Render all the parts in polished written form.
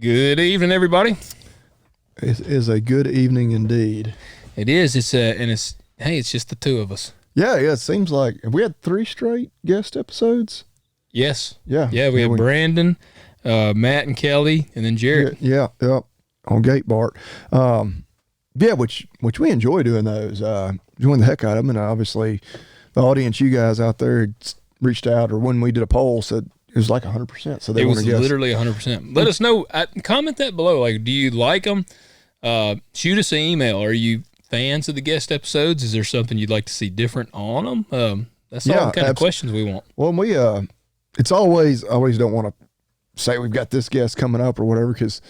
Good evening, everybody. It is a good evening indeed. It is. It's just the two of us. Yeah. It seems like have we had 3 straight guest episodes? Yes. Yeah. We had Brandon, Matt, and Kelly, and then Jared. Yeah. On Gate Bart. Which we enjoy doing those. Enjoying the heck out of them, and obviously the audience, you guys out there, reached out, or when we did a poll, said it was like 100%. So they want to guess. It was literally 100%. Let us know. Comment that below. Like, do you like them? Shoot us an email. Are you fans of the guest episodes? Is there something you'd like to see different on them? That's all the kind of questions we want. Well, we it's always don't want to say we've got this guest coming up or whatever, because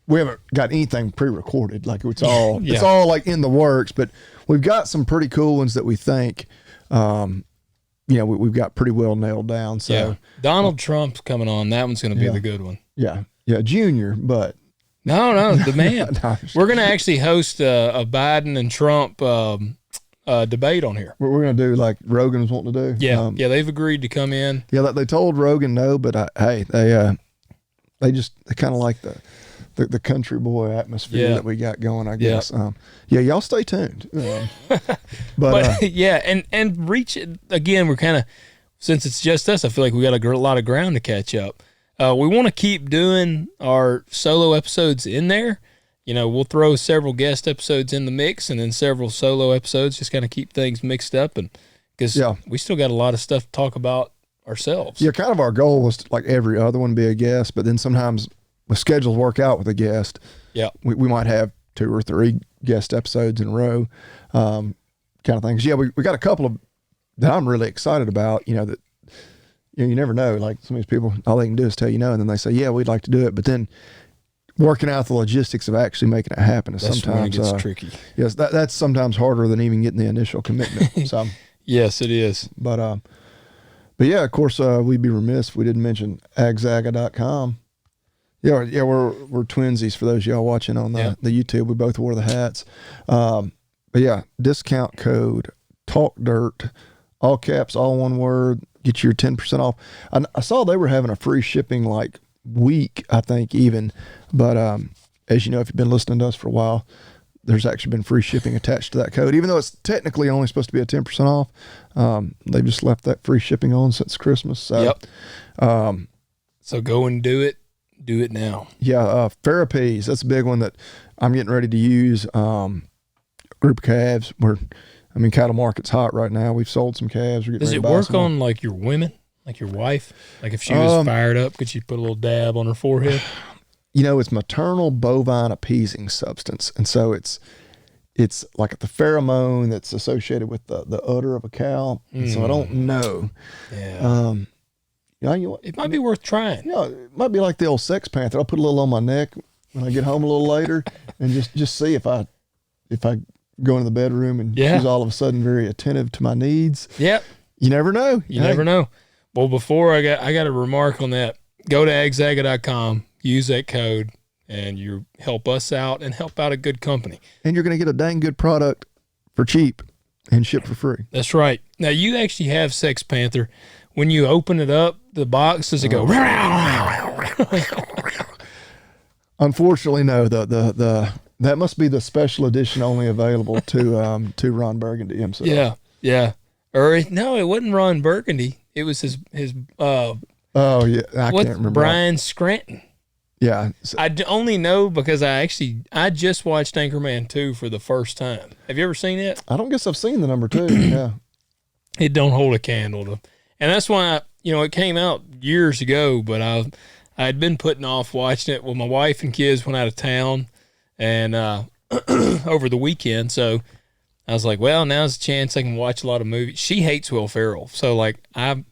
we haven't got anything pre-recorded. Like it's all it's all like in the works, but we've got some pretty cool ones that we think we've got pretty well nailed down. So Donald Trump's coming on. That one's going to be the good one. Yeah, Junior, but no, the man. We're going to actually host a Biden and Trump debate on here. We're going to do like Rogan's wanting to do. Yeah, they've agreed to come in. Yeah, they told Rogan no, but they kind of like the country boy atmosphere that we got going, I guess. Y'all stay tuned. But and reach again. We're kind of, since it's just us, I feel like we got a lot of ground to catch up. We want to keep doing our solo episodes in there. We'll throw several guest episodes in the mix, and then several solo episodes, just kind of keep things mixed up, and because we still got a lot of stuff to talk about ourselves. Yeah, kind of our goal was to, like every other one, be a guest, but then sometimes when schedules work out with a guest, we might have 2 or 3 guest episodes in a row, kind of things. Yeah, we got a couple of that I'm really excited about. That you never know. Like some of these people, all they can do is tell you no, and then they say, "Yeah, we'd like to do it," but then working out the logistics of actually making it happen is sometimes when it gets tricky. Yes, that's sometimes harder than even getting the initial commitment. So yes, it is. But yeah, of course, we'd be remiss if we didn't mention agzaga.com. Yeah, we're twinsies for those of y'all watching on the YouTube. We both wore the hats. But yeah, discount code TalkDirt, all caps, all one word, get your 10% off. I saw they were having a free shipping week, I think even. But as you know, if you've been listening to us for a while, there's actually been free shipping attached to that code, even though it's technically only supposed to be a 10% off. They've just left that free shipping on since Christmas. So, so go and do it. Do it now. Yeah, Therapies, that's a big one that I'm getting ready to use. Group of calves. Cattle market's hot right now. We've sold some calves. Does it work on like your women, like your wife? Like if she was fired up, could she put a little dab on her forehead? It's maternal bovine appeasing substance, and so it's like the pheromone that's associated with the udder of a cow. So I don't know. Yeah. It might be worth trying. It might be like the old Sex Panther. I'll put a little on my neck when I get home a little later, and just see if I go into the bedroom and she's all of a sudden very attentive to my needs. Yep. You never know. You never know. Well, before I got a remark on that. Go to agzaga.com, use that code, and you help us out and help out a good company. And you're going to get a dang good product for cheap and shipped for free. That's right. Now, you actually have Sex Panther. When you open it up, the box, does it go? Unfortunately, no. That must be the special edition only available to Ron Burgundy himself. Yeah. Or no, it wasn't Ron Burgundy. It was his. Oh yeah, I can't remember. Brian Scranton. Yeah, I only know because I just watched Anchorman 2 for the first time. Have you ever seen it? I don't guess I've seen the number 2. Yeah, it don't hold a candle to. And that's why, it came out years ago, but I had been putting off watching it when my wife and kids went out of town and over the weekend. So I was like, well, now's a chance I can watch a lot of movies. She hates Will Ferrell. So,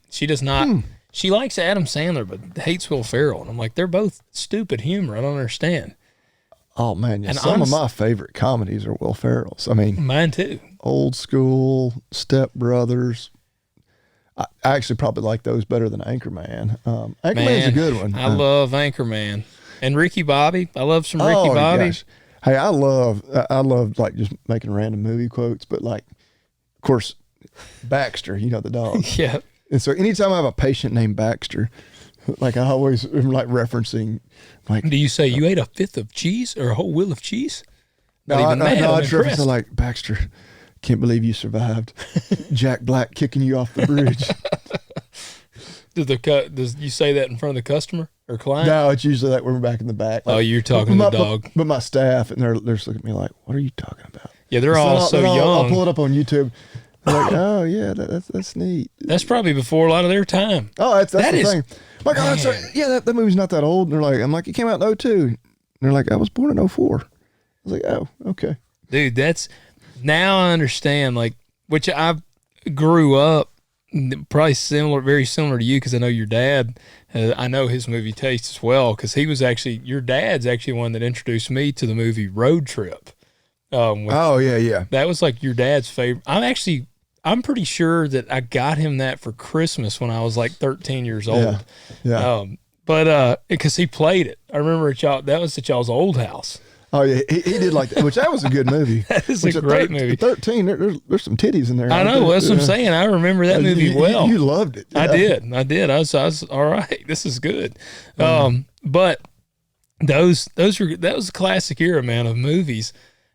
she does not, she likes Adam Sandler, but hates Will Ferrell. And I'm like, they're both stupid humor. I don't understand. Oh, man. Some of my favorite comedies are Will Ferrell's. Mine too. Old School, Step Brothers. I actually probably like those better than Anchorman. Anchorman's a good one. I love Anchorman. And Ricky Bobby. I love some Ricky Bobby. Gosh. Hey, I love like just making random movie quotes, but of course, Baxter, the dog. Yeah. And so anytime I have a patient named Baxter, Like I always am like referencing, like. Do you say you ate a fifth of cheese or a whole wheel of cheese? No, I just reference like Baxter. Can't believe you survived. Jack Black kicking you off the bridge. Does you say that in front of the customer or client? No, it's usually like we're back in the back. Like, oh, you're talking to the dog. But my staff, and they're just looking at me like, "What are you talking about?" Yeah, they're all so young. I'll pull it up on YouTube. They're like, "Oh yeah, that's neat." That's probably before a lot of their time. Oh, that's the thing. My God, that movie's not that old. And they're like, I'm like, it came out in 02. And they're like, I was born in 04. I was like, oh, okay. Dude, now I understand, like, which I grew up probably very similar to you, because I know your dad, I know his movie taste as well, because your dad's actually one that introduced me to the movie Road Trip. Yeah. That was like your dad's favorite. I'm pretty sure that I got him that for Christmas when I was like 13 years old. Yeah. But because he played it. I remember that was at y'all's old house. Oh yeah, he did like that, which that was a good movie. That is a great movie. 13, there's some titties in there. I know, that's what I'm saying. I remember that movie well. You loved it. Yeah. I did. I was all right. This is good. But that was a classic era, man, of movies.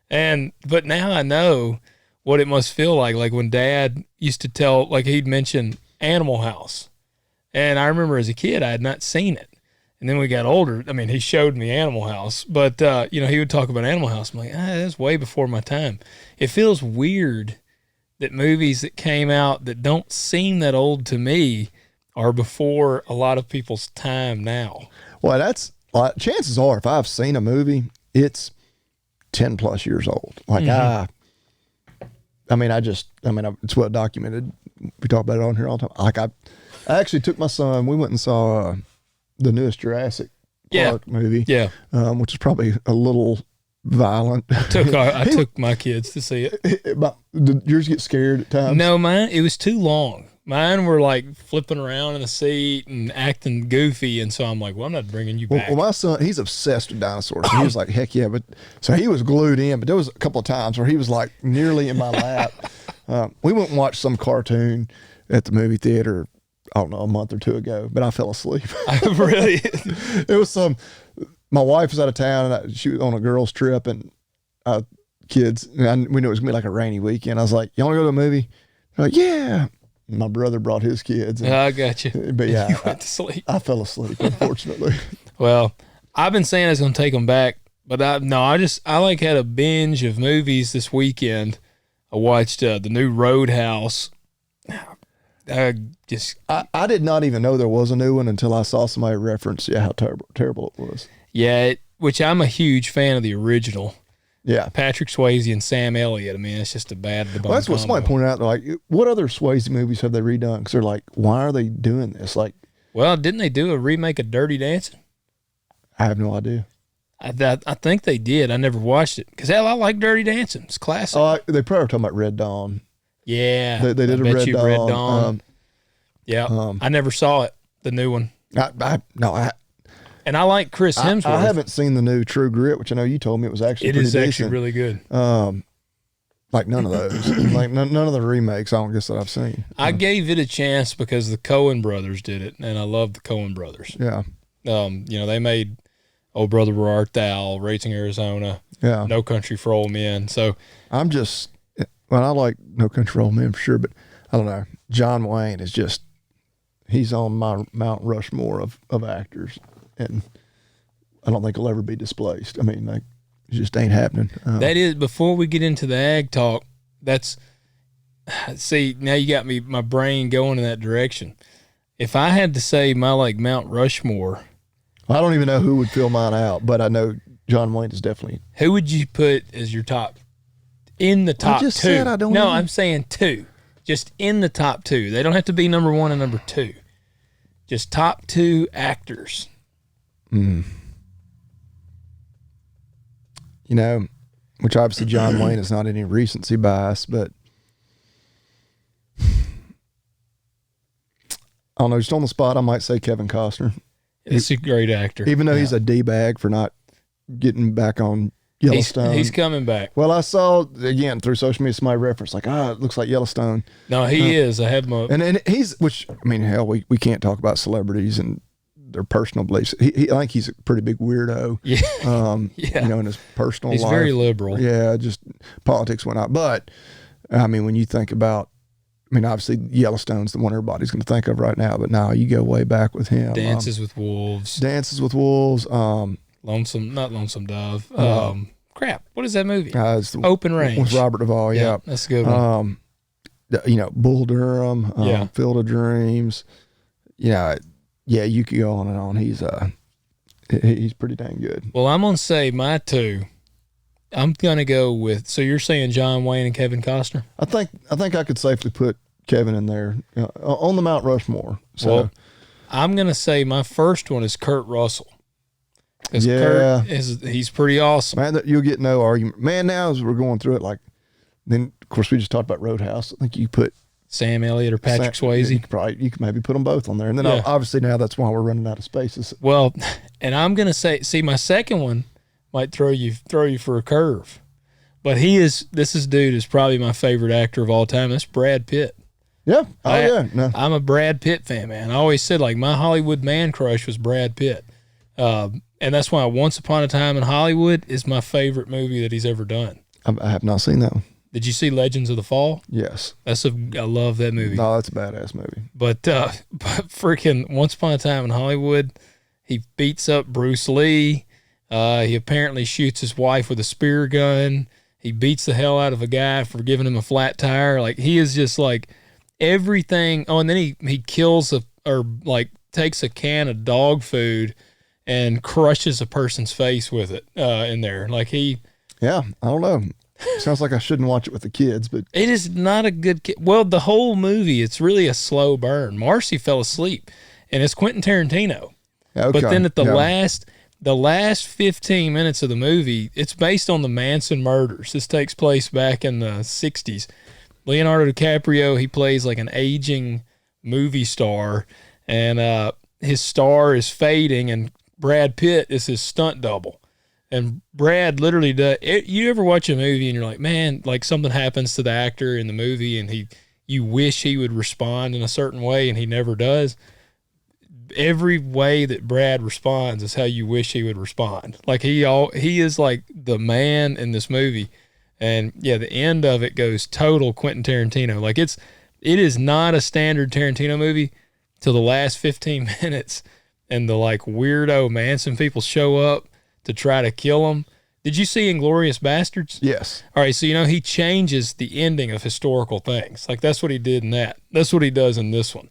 But now I know what it must feel like when Dad used to tell, like he'd mention Animal House. And I remember as a kid, I had not seen it. And then we got older. I mean, he showed me Animal House, but, he would talk about Animal House. I'm like, that's way before my time. It feels weird that movies that came out that don't seem that old to me are before a lot of people's time now. Well, chances are, if I've seen a movie, it's 10 plus years old. Like it's well documented. We talk about it on here all the time. Like I actually took my son, we went and saw the newest Jurassic Park movie. Yeah. Which is probably a little violent. I took my kids to see it. Did yours get scared at times? No, it was too long. Mine were like flipping around in the seat and acting goofy, and so I'm like, well, I'm not bringing you back. Well, my son, he's obsessed with dinosaurs. And he was like, heck yeah. So he was glued in, but there was a couple of times where he was like nearly in my lap. We went and watched some cartoon at the movie theater, I don't know, a month or two ago, but I fell asleep. Really? It was my wife was out of town, and she was on a girls' trip, and kids, and we knew it was going to be like a rainy weekend. I was like, you want to go to a movie? They're like, yeah. My brother brought his kids. And, I got you. But yeah, you went to sleep. I fell asleep, unfortunately. Well, I've been saying I was going to take them back, but I had a binge of movies this weekend. I watched the new Roadhouse. I did not even know there was a new one until I saw somebody reference how terrible it was. Yeah, which I'm a huge fan of the original. Yeah, Patrick Swayze and Sam Elliott. I mean, it's just a bad. Well, that's what somebody pointed out. They're like, "What other Swayze movies have they redone?" Because they're like, "Why are they doing this?" Like, well, didn't they do a remake of Dirty Dancing? I have no idea. I think they did. I never watched it because I like Dirty Dancing. It's classic. Oh, they probably were talking about Red Dawn. Yeah, they did a Red Dawn. I never saw it. The new one. And I like Chris Hemsworth. I haven't seen the new True Grit, which I know you told me it was actually pretty decent. Actually really good. Like none of those. Like none of the remakes, I don't guess that I've seen. I gave it a chance because the Coen brothers did it, and I love the Coen brothers. Yeah. They made Oh Brother Where Art Thou, Raising Arizona, No Country for Old Men. So I like No Country for Old Men for sure, but I don't know. John Wayne is he's on my Mount Rushmore of actors. And I don't think he'll ever be displaced. I mean, like, it just ain't happening. That is, before we get into the ag talk, now you got my brain going in that direction. If I had to say my, like, Mount Rushmore. I don't even know who would fill mine out, but I know John Wayne is definitely. Who would you put as your top? In the top two. I just said I don't know. I'm saying two. Just in the top two. They don't have to be number one and number two. Just top two actors. Which obviously John Wayne is not any recency bias, but I don't know, just on the spot, I might say Kevin Costner. He's a great actor. Even though he's a D-bag for not getting back on Yellowstone. He's coming back. Well, I saw, again, through social media, somebody reference, like, it looks like Yellowstone. No, he is. I have my... And he's, which, I mean, hell, we can't talk about celebrities and their personal beliefs. I think he's a pretty big weirdo. Yeah. You know, in his personal life. He's very liberal. Yeah, just politics went out. But I mean, when you think about, I mean, obviously Yellowstone's the one everybody's going to think of right now, but now you go way back with him. Dances with Wolves. Not Lonesome Dove. Crap. What is that movie? Open Range. With Robert Duvall. Yeah. That's a good one. You know, Bull Durham, Field of Dreams. Yeah, you could go on and on. He's pretty dang good. Well, I'm going to say my two. I'm going to go with, so you're saying John Wayne and Kevin Costner? I think I could safely put Kevin in there on the Mount Rushmore. So well, I'm going to say my first one is Kurt Russell. Yeah. He's pretty awesome. Man, you'll get no argument. Man, now as we're going through it, like, then, of course, we just talked about Roadhouse. I think you put Sam Elliott or Patrick Swayze. You could maybe put them both on there. And then obviously now that's why we're running out of spaces. Well, and I'm going to say, my second one might throw you for a curve. But this dude is probably my favorite actor of all time. That's Brad Pitt. Yeah. No. I'm a Brad Pitt fan, man. I always said, like, my Hollywood man crush was Brad Pitt. And that's why Once Upon a Time in Hollywood is my favorite movie that he's ever done. I have not seen that one. Did you see Legends of the Fall? Yes. I love that movie. No, that's a badass movie. But freaking Once Upon a Time in Hollywood, he beats up Bruce Lee. He apparently shoots his wife with a spear gun. He beats the hell out of a guy for giving him a flat tire. Like, he is just like everything. Oh, and then he kills takes a can of dog food and crushes a person's face with it in there. Like, yeah, I don't know. Sounds like I shouldn't watch it with the kids, but it is not a good kid. Well, the whole movie, it's really a slow burn. Marcy fell asleep, and it's Quentin Tarantino. Okay. But then at the last 15 minutes of the movie, it's based on the Manson murders. This takes place back in the 60s. Leonardo DiCaprio, he plays like an aging movie star, and his star is fading, and Brad Pitt is his stunt double. And Brad literally does. You ever watch a movie and you're like, man, like something happens to the actor in the movie and you wish he would respond in a certain way and he never does. Every way that Brad responds is how you wish he would respond. Like he is like the man in this movie. And yeah, the end of it goes total Quentin Tarantino. Like it is not a standard Tarantino movie till the last 15 minutes and the like weirdo Manson people show up to try to kill him. Did you see Inglourious Bastards? Yes. All right, so he changes the ending of historical things. Like that's what he did in that. That's what he does in this one.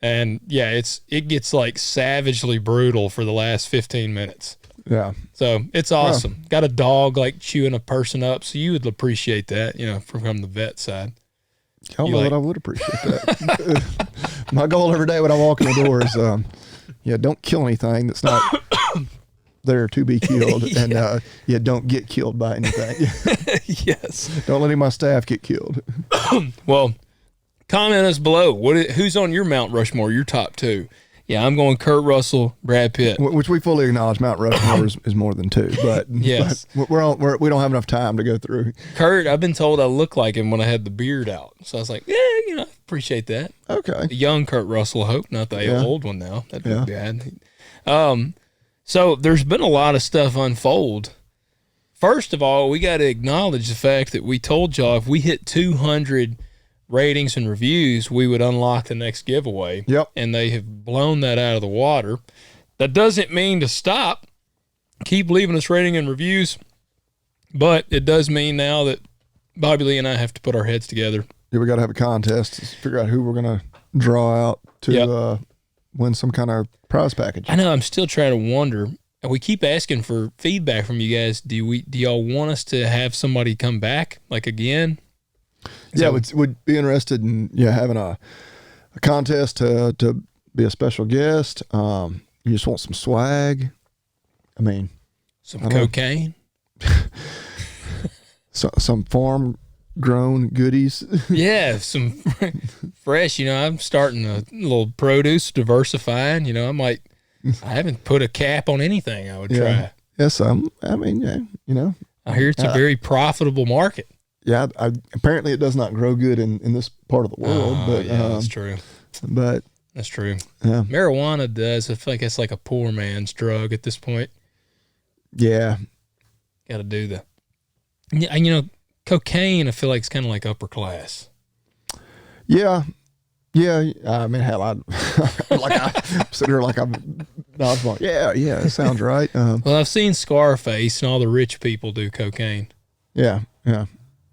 And yeah, it gets like savagely brutal for the last 15 minutes. Yeah. So it's awesome. Yeah. Got a dog like chewing a person up, so you would appreciate that, from the vet side. I don't know that I would appreciate that. My goal every day when I walk in the door is, don't kill anything that's not there to be killed, and don't get killed by anything. Yes. Don't let any of my staff get killed. Well, comment us below. Who's on your Mount Rushmore? Your top two? Yeah, I'm going Kurt Russell, Brad Pitt, which we fully acknowledge. Mount Rushmore is more than two, but yes, but we don't have enough time to go through. Kurt, I've been told I look like him when I had the beard out, so I was like, yeah, appreciate that. Okay, the young Kurt Russell, I hope, not the old one now. That'd be bad. So there's been a lot of stuff unfold. First of all, we got to acknowledge the fact that we told y'all if we hit 200 ratings and reviews, we would unlock the next giveaway. Yep. And they have blown that out of the water. That doesn't mean to stop. Keep leaving us rating and reviews. But it does mean now that Bobby Lee and I have to put our heads together. Yeah, we got to have a contest to figure out who we're going to draw out to win some kind of prize package. I know. I'm still trying to wonder. And we keep asking for feedback from you guys. Do y'all want us to have somebody come back like again? Would be interested in having a contest to be a special guest. You just want some swag. I mean, some cocaine. Some farm grown goodies. Yeah, some fresh. I'm starting a little produce, diversifying. I haven't put a cap on anything. I would try. Yes, I mean, I hear it's a very profitable market. Yeah, apparently it does not grow good in this part of the world. But that's true. But That's true. Yeah. Marijuana does. I feel like it's like a poor man's drug at this point. Yeah. Got to do the. Yeah, cocaine. I feel like it's kind of like upper class. Yeah. Yeah. I mean, hell, I sit here like I'm. No, I'm like, yeah. It sounds right. Well, I've seen Scarface and all the rich people do cocaine. Yeah.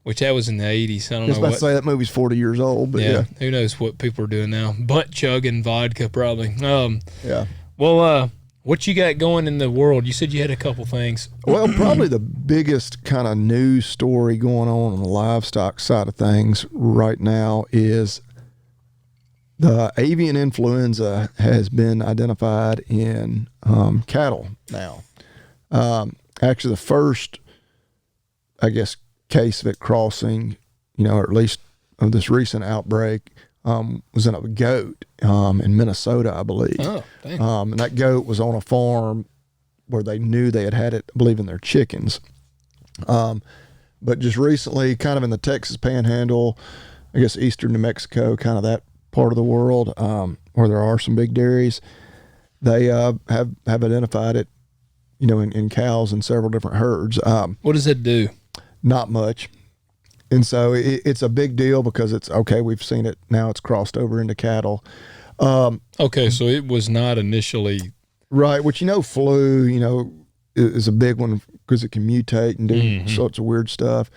Which that was in the 80s. I don't know about to say that movie's 40 years old, but yeah. Who knows what people are doing now? Butt chugging vodka, probably. Yeah. Well, what you got going in the world? You said you had a couple things. Well, probably the biggest kind of news story going on the livestock side of things right now is the avian influenza has been identified in cattle now. Actually, the first, I guess, case of it crossing, or at least of this recent outbreak, was in a goat in Minnesota, I believe. Oh, dang. And that goat was on a farm where they knew they had it, I believe, in their chickens. But just recently, kind of in the Texas Panhandle, I guess eastern New Mexico, kind of that part of the world, where there are some big dairies, they have identified it, in cows in several different herds. What does it do? Not much. And so it's a big deal because it's okay. We've seen it now. It's crossed over into cattle. Okay. So it was not initially. Right. Which, flu, is a big one because it can mutate and do sorts of weird stuff.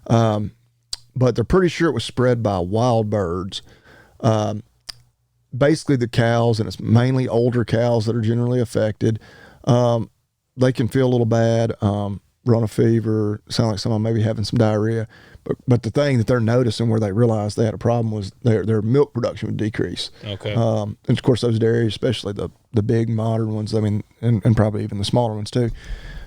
But they're pretty sure it was spread by wild birds. Basically the cows, and it's mainly older cows that are generally affected. They can feel a little bad. Run a fever, sound like someone maybe having some diarrhea. But the thing that they're noticing where they realized they had a problem was their milk production would decrease. Okay. And of course those dairies, especially the big modern ones, I mean, and probably even the smaller ones too,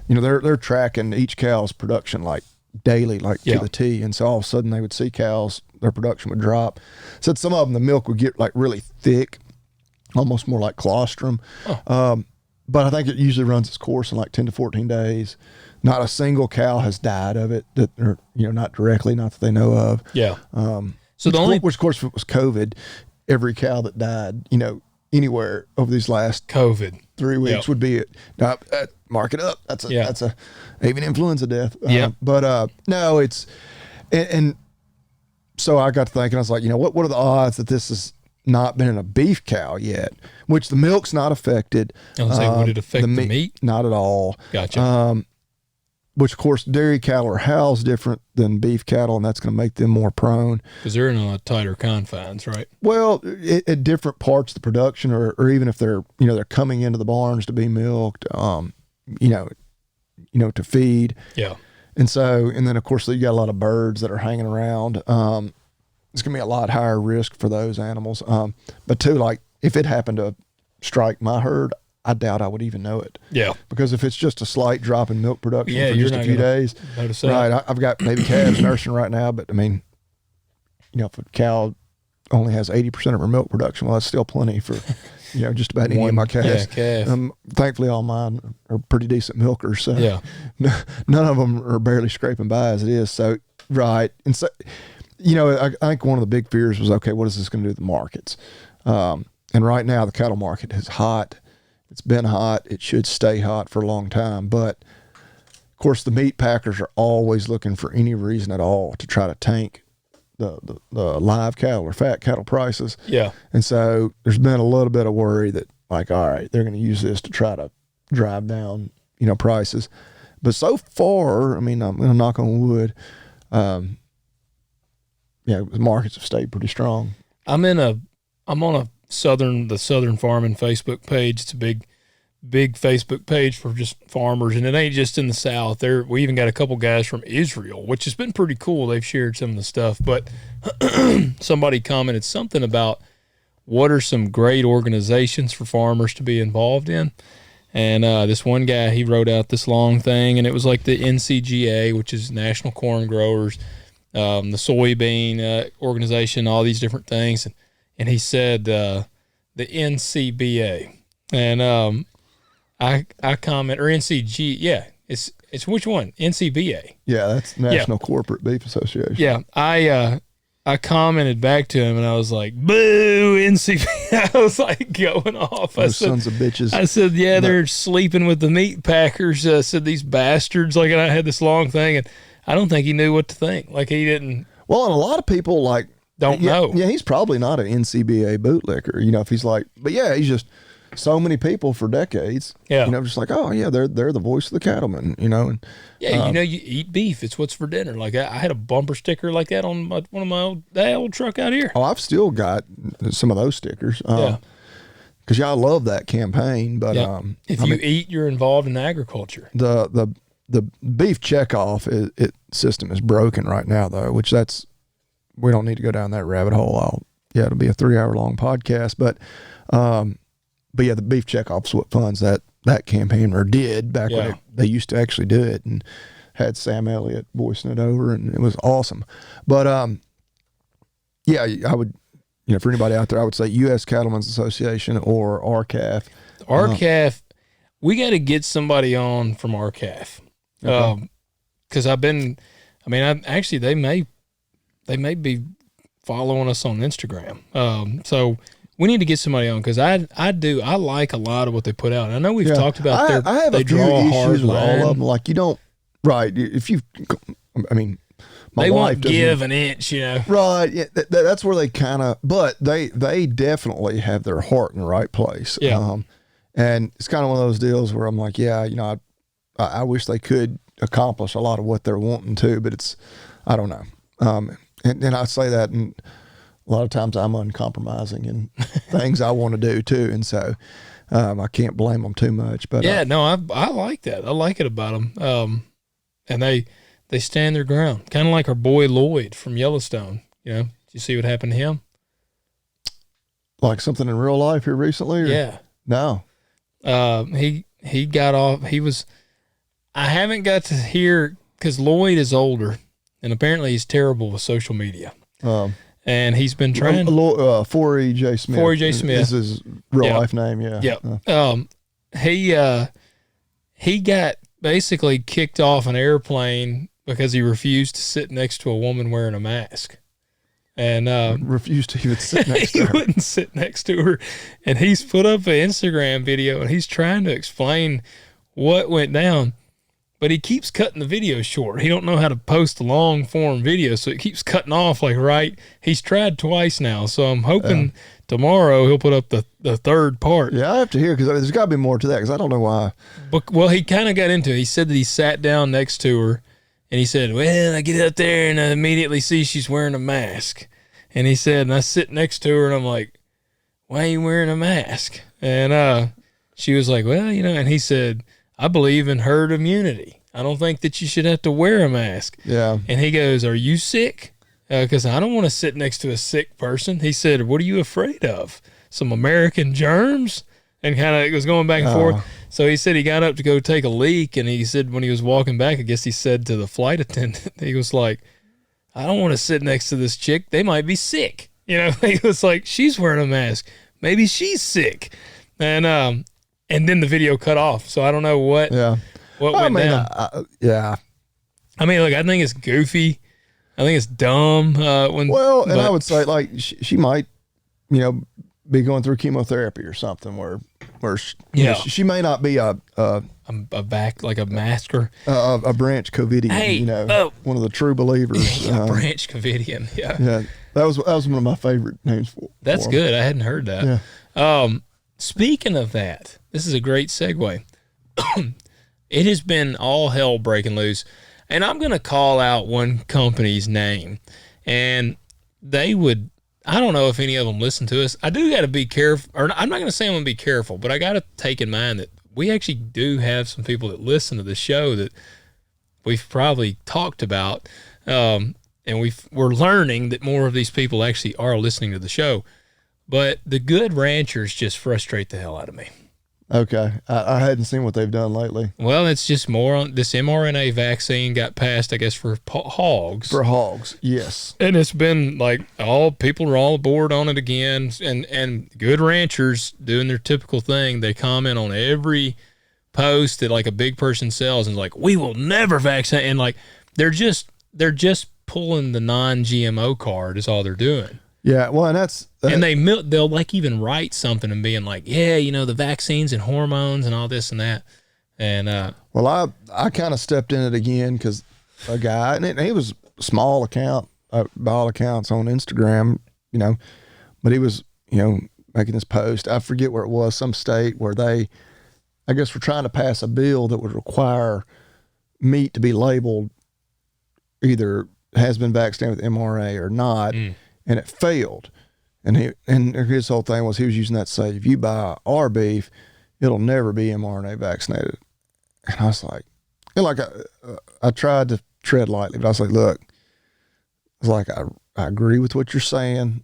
they're tracking each cow's production like daily, like to the T. And so all of a sudden they would see cows, their production would drop. So some of them, the milk would get like really thick, almost more like colostrum. Oh. But I think it usually runs its course in like 10 to 14 days. Not a single cow has died of it not directly, not that they know of. Yeah. So which of course, if it was COVID, every cow that died, anywhere over these last 3 weeks would be it. Now, mark it up. That's a avian influenza death. But no, it's, and so I got to thinking, I was like, what are the odds that this has not been in a beef cow yet? Which the milk's not affected. I was saying, would it affect the meat? Not at all. Gotcha. Which, of course, dairy cattle are housed different than beef cattle, and that's going to make them more prone. Because they're in a tighter confines, right? Well, at different parts of the production, or even if they're coming into the barns to be milked, to feed. Yeah. And then, of course, you got a lot of birds that are hanging around. It's going to be a lot higher risk for those animals. But too, like, if it happened to strike my herd, I doubt I would even know it. Yeah. Because if it's just a slight drop in milk production for just a few days, right? I've got maybe calves nursing right now, but I mean, if a cow only has 80% of her milk production, well, that's still plenty for, just about any of my calves. Yeah, calf. Thankfully, all mine are pretty decent milkers. So none of them are barely scraping by as it is. So, right. And so, I think one of the big fears was, okay, what is this going to do to the markets? And right now the cattle market is hot. It's been hot. It should stay hot for a long time. But, of course, the meat packers are always looking for any reason at all to try to tank the live cattle or fat cattle prices. Yeah. And so there's been a little bit of worry that, like, all right, they're going to use this to try to drive down, prices. But so far, I mean, I'm going to knock on wood, the markets have stayed pretty strong. I'm on the Southern Farming Facebook page. It's a big Facebook page for just farmers, and it ain't just in the South. We even got a couple guys from Israel, which has been pretty cool. They've shared some of the stuff, but somebody commented something about what are some great organizations for farmers to be involved in. And this one guy, he wrote out this long thing, and it was like the NCGA, which is National Corn Growers, the soybean organization, all these different things. And he said the NCBA, and I comment, or NCG, it's which one? NCBA. Yeah, that's National Corporate Beef Association. Yeah, I commented back to him and I was like, boo, NCB. I was like going off. Those sons of bitches. I said, yeah, they're sleeping with the meat packers. I said, these bastards. Like, and I had this long thing, and I don't think he knew what to think. Like, he didn't. Well, and a lot of people, like, don't know. Yeah, he's probably not an NCBA bootlicker, you know, if he's like, but yeah, he's just so many people for decades. Yeah. You know, just like, oh, yeah, they're the voice of the cattleman, you know. And yeah, you know, you eat beef. It's what's for dinner. Like, I had a bumper sticker like that on one of my old truck out here. Oh, I've still got some of those stickers. Yeah. Because, I love that campaign. But if you eat, you're involved in agriculture. The beef checkoff system is broken right now, though, which we don't need to go down that rabbit hole. It'll be a 3-hour-long podcast. But yeah, the beef checkoff's what funds that campaign, or did back when they used to actually do it, and had Sam Elliott voicing it over, and it was awesome. But yeah, I would, for anybody out there, I would say U.S. Cattlemen's Association or RCAF. RCAF, we got to get somebody on from RCAF, because actually they may be following us on Instagram. So we need to get somebody on, because I like a lot of what they put out. I know we've talked about I have they a few draw a hard issues with line. all of them. Like, you don't, right, if you, they won't give an inch, Right, yeah, that's where they kind of, but they definitely have their heart in the right place. Yeah. And it's kind of one of those deals where I'm like, yeah, I wish they could accomplish a lot of what they're wanting to, but I don't know. And I say that, and a lot of times I'm uncompromising in things I want to do too, and so I can't blame them too much. But yeah, no, I like that. I like it about them. And they stand their ground, kind of like our boy Lloyd from Yellowstone. Did you see what happened to him? Like something in real life here recently? Or? Yeah. No. He got off. I haven't got to hear, because Lloyd is older, and apparently he's terrible with social media. And he's been trying. 4E.J. Smith. 4E.J. Smith. This is real life name, yeah. Yeah. He got basically kicked off an airplane because he refused to sit next to a woman wearing a mask. And refused to even sit next to her. He wouldn't sit next to her. And he's put up an Instagram video, and he's trying to explain what went down. But he keeps cutting the video short. He don't know how to post a long form video, so it keeps cutting off right. He's tried twice now, so I'm hoping tomorrow he'll put up the third part. Yeah, I have to hear, because there's got to be more to that, because I don't know why. But, well, he kind of got into it. He said that he sat down next to her, and he said, well, I get up there and I immediately see she's wearing a mask. And he said, and I sit next to her, and I'm like, why are you wearing a mask? And she was like, well, and he said, I believe in herd immunity. I don't think that you should have to wear a mask. Yeah. And he goes, are you sick? Because I don't want to sit next to a sick person. He said, what are you afraid of? Some American germs? And kind of was going back and forth. So he said he got up to go take a leak, and he said when he was walking back, I guess he said to the flight attendant, he was like, I don't want to sit next to this chick. They might be sick. He was like, she's wearing a mask. Maybe she's sick. And then the video cut off, so I don't know what went down. Yeah. I think it's goofy. I think it's dumb. I would say, like, she might, be going through chemotherapy or something where she may not be a back, like a masker, a branch Covidian, one of the true believers. Branch Covidian, yeah. That was one of my favorite names for That's him. good. I hadn't heard that. Yeah. Speaking of that, this is a great segue. It has been all hell breaking loose, and I'm going to call out one company's name, and I don't know if any of them listen to us. I do got to be careful, or I'm not going to say I'm going to be careful, but I got to take in mind that we actually do have some people that listen to the show that we've probably talked about, and we're learning that more of these people actually are listening to the show. But the Good Ranchers just frustrate the hell out of me. Okay. I hadn't seen what they've done lately. Well, it's just more on this mRNA vaccine got passed, I guess, for hogs. For hogs, yes. And it's been like all people are all aboard on it again. And Good Ranchers doing their typical thing. They comment on every post that like a big person sells and like, we will never vaccinate. And like, they're just pulling the non-GMO card is all they're doing. Yeah, well, and and they'll like even write something and being like, yeah, you know, the vaccines and hormones and all this and that. And well, I kind of stepped in it again because a guy, and he was a small account by all accounts on Instagram, you know, but he was, you know, making this post. I forget where it was, some state where they, I guess, were trying to pass a bill that would require meat to be labeled either has been vaccinated with mRNA or not, and it failed. And his whole thing was he was using that to say, if you buy our beef, it'll never be mRNA vaccinated. And I was like, I tried to tread lightly, but I was like, look, I was like, I agree with what you're saying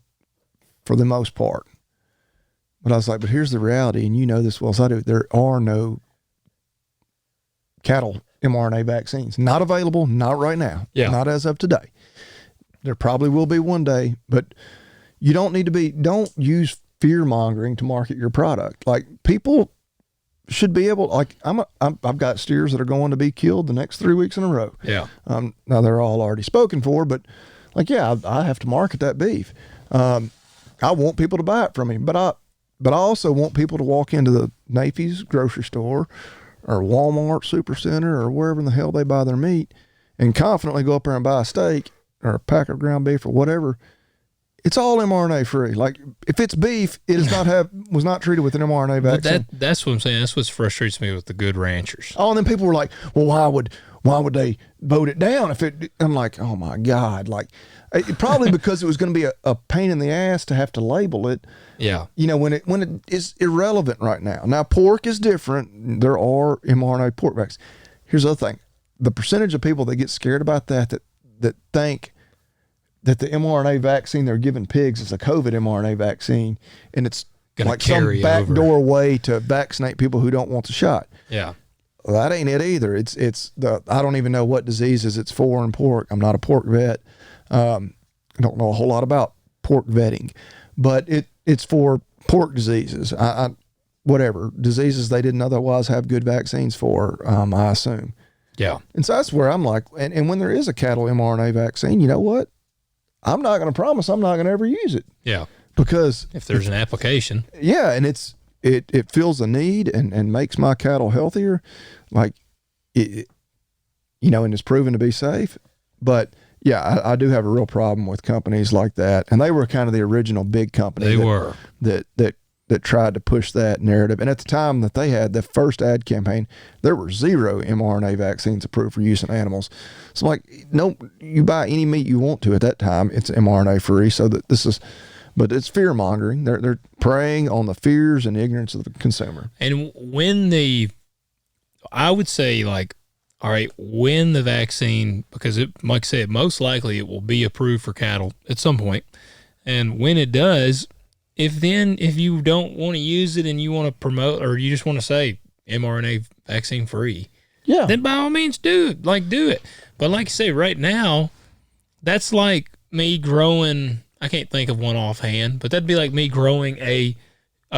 for the most part. But I was like, but here's the reality, and you know this well as I do. There are no cattle mRNA vaccines. Not available, not right now. Yeah. Not as of today. There probably will be one day, but you don't use fear mongering to market your product. Like, people should be able, like, I've got steers that are going to be killed the next 3 weeks in a row. Yeah. Now they're all already spoken for, but like, yeah, I have to market that beef. I want people to buy it from me, but I also want people to walk into the Nafy's grocery store or Walmart Supercenter or wherever in the hell they buy their meat and confidently go up there and buy a steak or a pack of ground beef or whatever. It's all mRNA free. Like, if it's beef, it was not treated with an mRNA vaccine. That's what I'm saying. That's what frustrates me with the good ranchers. Oh, and then people were like, well, why would they vote it down if it, I'm like, oh my God. Like, probably because it was going to be a pain in the ass to have to label it. Yeah. You know, when it is irrelevant right now. Now, pork is different. There are mRNA pork vaccines. Here's the other thing. The percentage of people that get scared about that think that the mRNA vaccine they're giving pigs is a COVID mRNA vaccine, and it's gonna like some backdoor way to vaccinate people who don't want the shot. Yeah. Well, that ain't it either. It's I don't even know what diseases it's for in pork. I'm not a pork vet. I don't know a whole lot about pork vetting, but it's for pork diseases. Whatever diseases they didn't otherwise have good vaccines for, I assume. Yeah. And so that's where I'm like, and when there is a cattle mRNA vaccine, you know what? I'm not going to promise I'm not going to ever use it. Yeah. Because if there's an application. Yeah. And it fills a need and makes my cattle healthier. Like, and it's proven to be safe. But yeah, I do have a real problem with companies like that. And they were kind of the original big company. That tried to push that narrative. And at the time that they had the first ad campaign, there were 0 mRNA vaccines approved for use in animals. So, like, no, you buy any meat you want to at that time, it's mRNA free. So that but it's fear mongering. They're preying on the fears and ignorance of the consumer. And I would say, like, all right, when the vaccine, because like I said, most likely it will be approved for cattle at some point. And when it does, if you don't want to use it and you want to promote, or you just want to say mRNA vaccine free, yeah, then by all means do it. But like I say, right now, that's like me growing, I can't think of one offhand, but that'd be like me growing a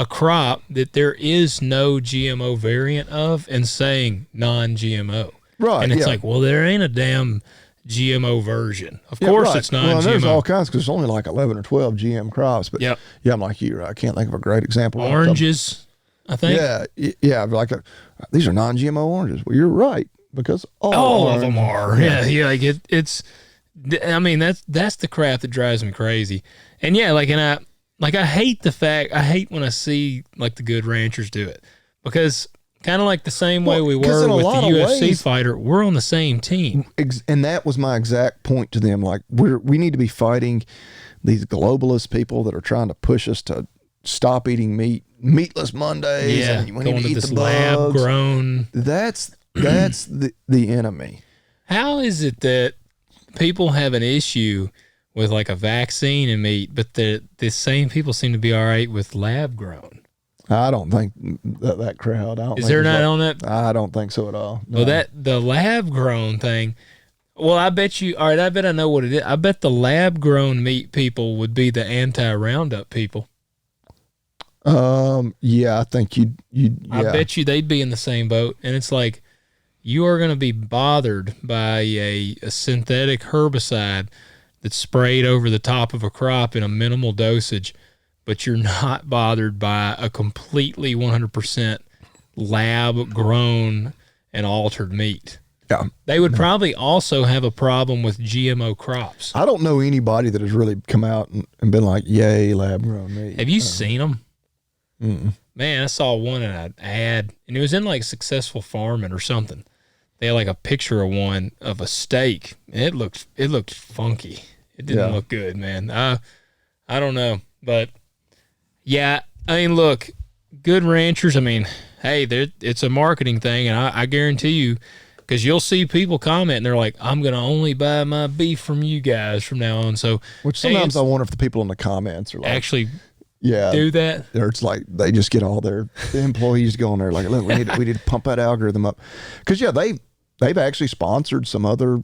crop that there is no GMO variant of and saying non-GMO. Right. And it's like, well, there ain't a damn GMO version. Of course, right. It's non-GMO. Well, there's all kinds, because there's only like 11 or 12 GM crops. But yeah, I'm like you. I can't think of a great example. Oranges, I think. Yeah. Like these are non-GMO oranges. Well, you're right, because all of them are. Yeah. Like it's. I mean, that's the crap that drives me crazy. And yeah, I hate when I see like the good ranchers do it, because kind of like the same way we were with the UFC fighter, we're on the same team. And that was my exact point to them. Like, we need to be fighting these globalist people that are trying to push us to stop eating meat, meatless Mondays. Yeah, and we need to eat this the bugs. lab grown. That's the enemy. How is it that people have an issue with like a vaccine and meat, but the same people seem to be all right with lab grown? I don't think that crowd. Is there not on that? I don't think so at all. Well, No. the lab grown thing. Well, I bet you. All right, I bet I know what it is. I bet the lab grown meat people would be the anti-Roundup people. Yeah, I think you. Yeah. I bet you they'd be in the same boat. And it's like, you are going to be bothered by a synthetic herbicide that's sprayed over the top of a crop in a minimal dosage, but you're not bothered by a completely 100% lab grown and altered meat. Yeah. They would probably also have a problem with GMO crops. I don't know anybody that has really come out and been like, yay, lab grown meat. Have you seen them? Mm-mm. Man, I saw one in an ad, and it was in like Successful Farming or something. They had like a picture of one of a steak. It looked funky. It didn't look good, man. I don't know, but yeah, I mean, look, good ranchers. I mean, hey, it's a marketing thing, and I guarantee you, because you'll see people comment, and they're like, "I'm gonna only buy my beef from you guys from now on." So, which sometimes I wonder if the people in the comments are like, actually, do that. Or it's like they just get all the employees going there, like, look, we need to pump that algorithm up, because they've actually sponsored some other,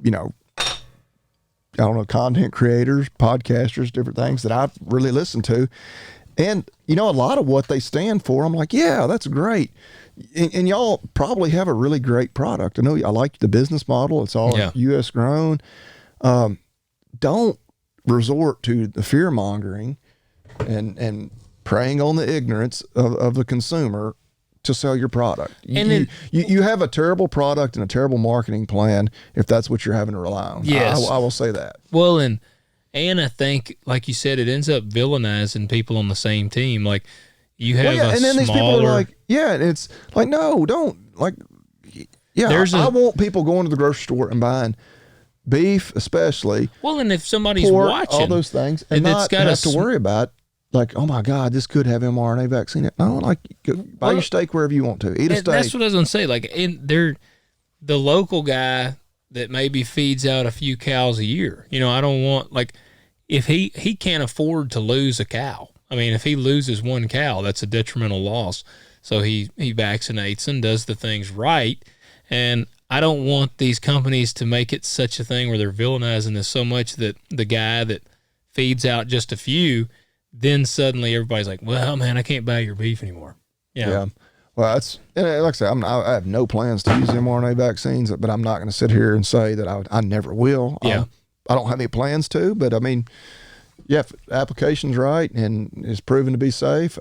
I don't know, content creators, podcasters, different things that I've really listened to. And, a lot of what they stand for, I'm like, yeah, that's great. And y'all probably have a really great product. I know I like the business model. It's all U.S. grown. Don't resort to the fear mongering and preying on the ignorance of the consumer to sell your product. You have a terrible product and a terrible marketing plan if that's what you're having to rely on. Yes. I will say that. Well, and I think, like you said, it ends up villainizing people on the same team. Like, you have and then these people are like, and it's like, no, don't. Like, I want people going to the grocery store and buying beef, especially. Well, and if somebody's pork, watching. all those things, and not have to worry about, like, oh my God, this could have mRNA vaccine. No, like, buy your steak wherever you want to. Eat a steak. That's what I was going to say. Like, the local guy that maybe feeds out a few cows a year. I don't want, like, if he can't afford to lose a cow. I mean, if he loses one cow, that's a detrimental loss. So he vaccinates and does the things right. And I don't want these companies to make it such a thing where they're villainizing this so much that the guy that feeds out just a few, then suddenly everybody's like, well, man, I can't buy your beef anymore. Yeah. Well, that's, like I said, I have no plans to use mRNA vaccines, but I'm not going to sit here and say that I never will. Yeah. I don't have any plans to, but I mean, if the application's right and is proven to be safe.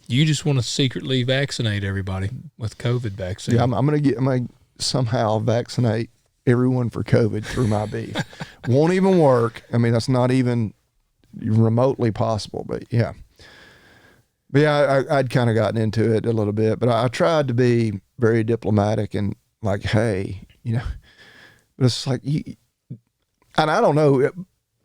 You just want to secretly vaccinate everybody with COVID vaccine. Yeah, I'm going to somehow vaccinate everyone for COVID through my beef. Won't even work. I mean, that's not even remotely possible, but yeah. But yeah, I'd kind of gotten into it a little bit, but I tried to be very diplomatic and like, hey, but it's like, and I don't know,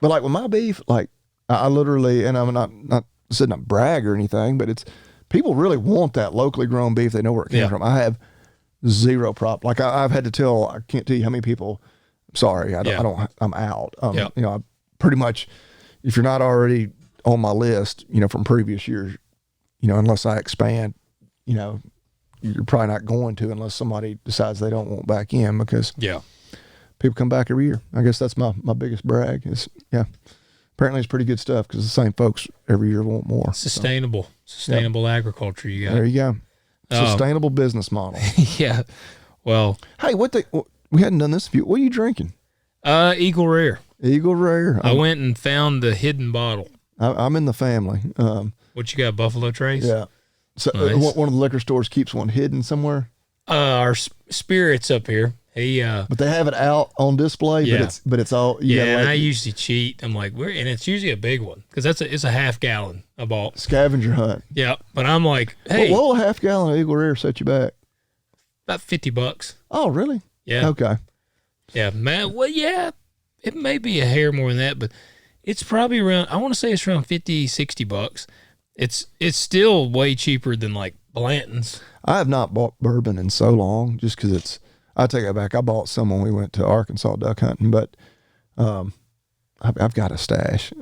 but like with my beef, like I literally, and I'm not sitting up brag or anything, but it's, people really want that locally grown beef. They know where it came from. I have zero problem. Like I've had to tell, I can't tell you how many people, sorry, I'm out. I pretty much, if you're not already on my list, from previous years, unless I expand, you're probably not going to unless somebody decides they don't want back in, because people come back every year. I guess that's my biggest brag is, apparently it's pretty good stuff because the same folks every year want more. Sustainable agriculture you got. There you go. Sustainable business model. Yeah. Well. Hey, we hadn't done this. What are you drinking? Eagle Rare. Eagle Rare. I went and found the hidden bottle. I'm in the family. What you got, Buffalo Trace? Yeah. So nice. One of the liquor stores keeps one hidden somewhere? Our Spirit's up here. But they have it out on display, but it's all. And I usually cheat. I'm like, and it's usually a big one because it's a half gallon I bought. Scavenger hunt. Yeah, but I'm like, hey, what will a half gallon of Eagle Rare set you back? About $50. Oh, really? Yeah. Okay. Yeah, man. Well, yeah, it may be a hair more than that, but it's probably around. I want to say it's around $50-$60. It's still way cheaper than like Blanton's. I have not bought bourbon in so long, just because it's. I take that back. I bought some when we went to Arkansas duck hunting, but I've got a stash.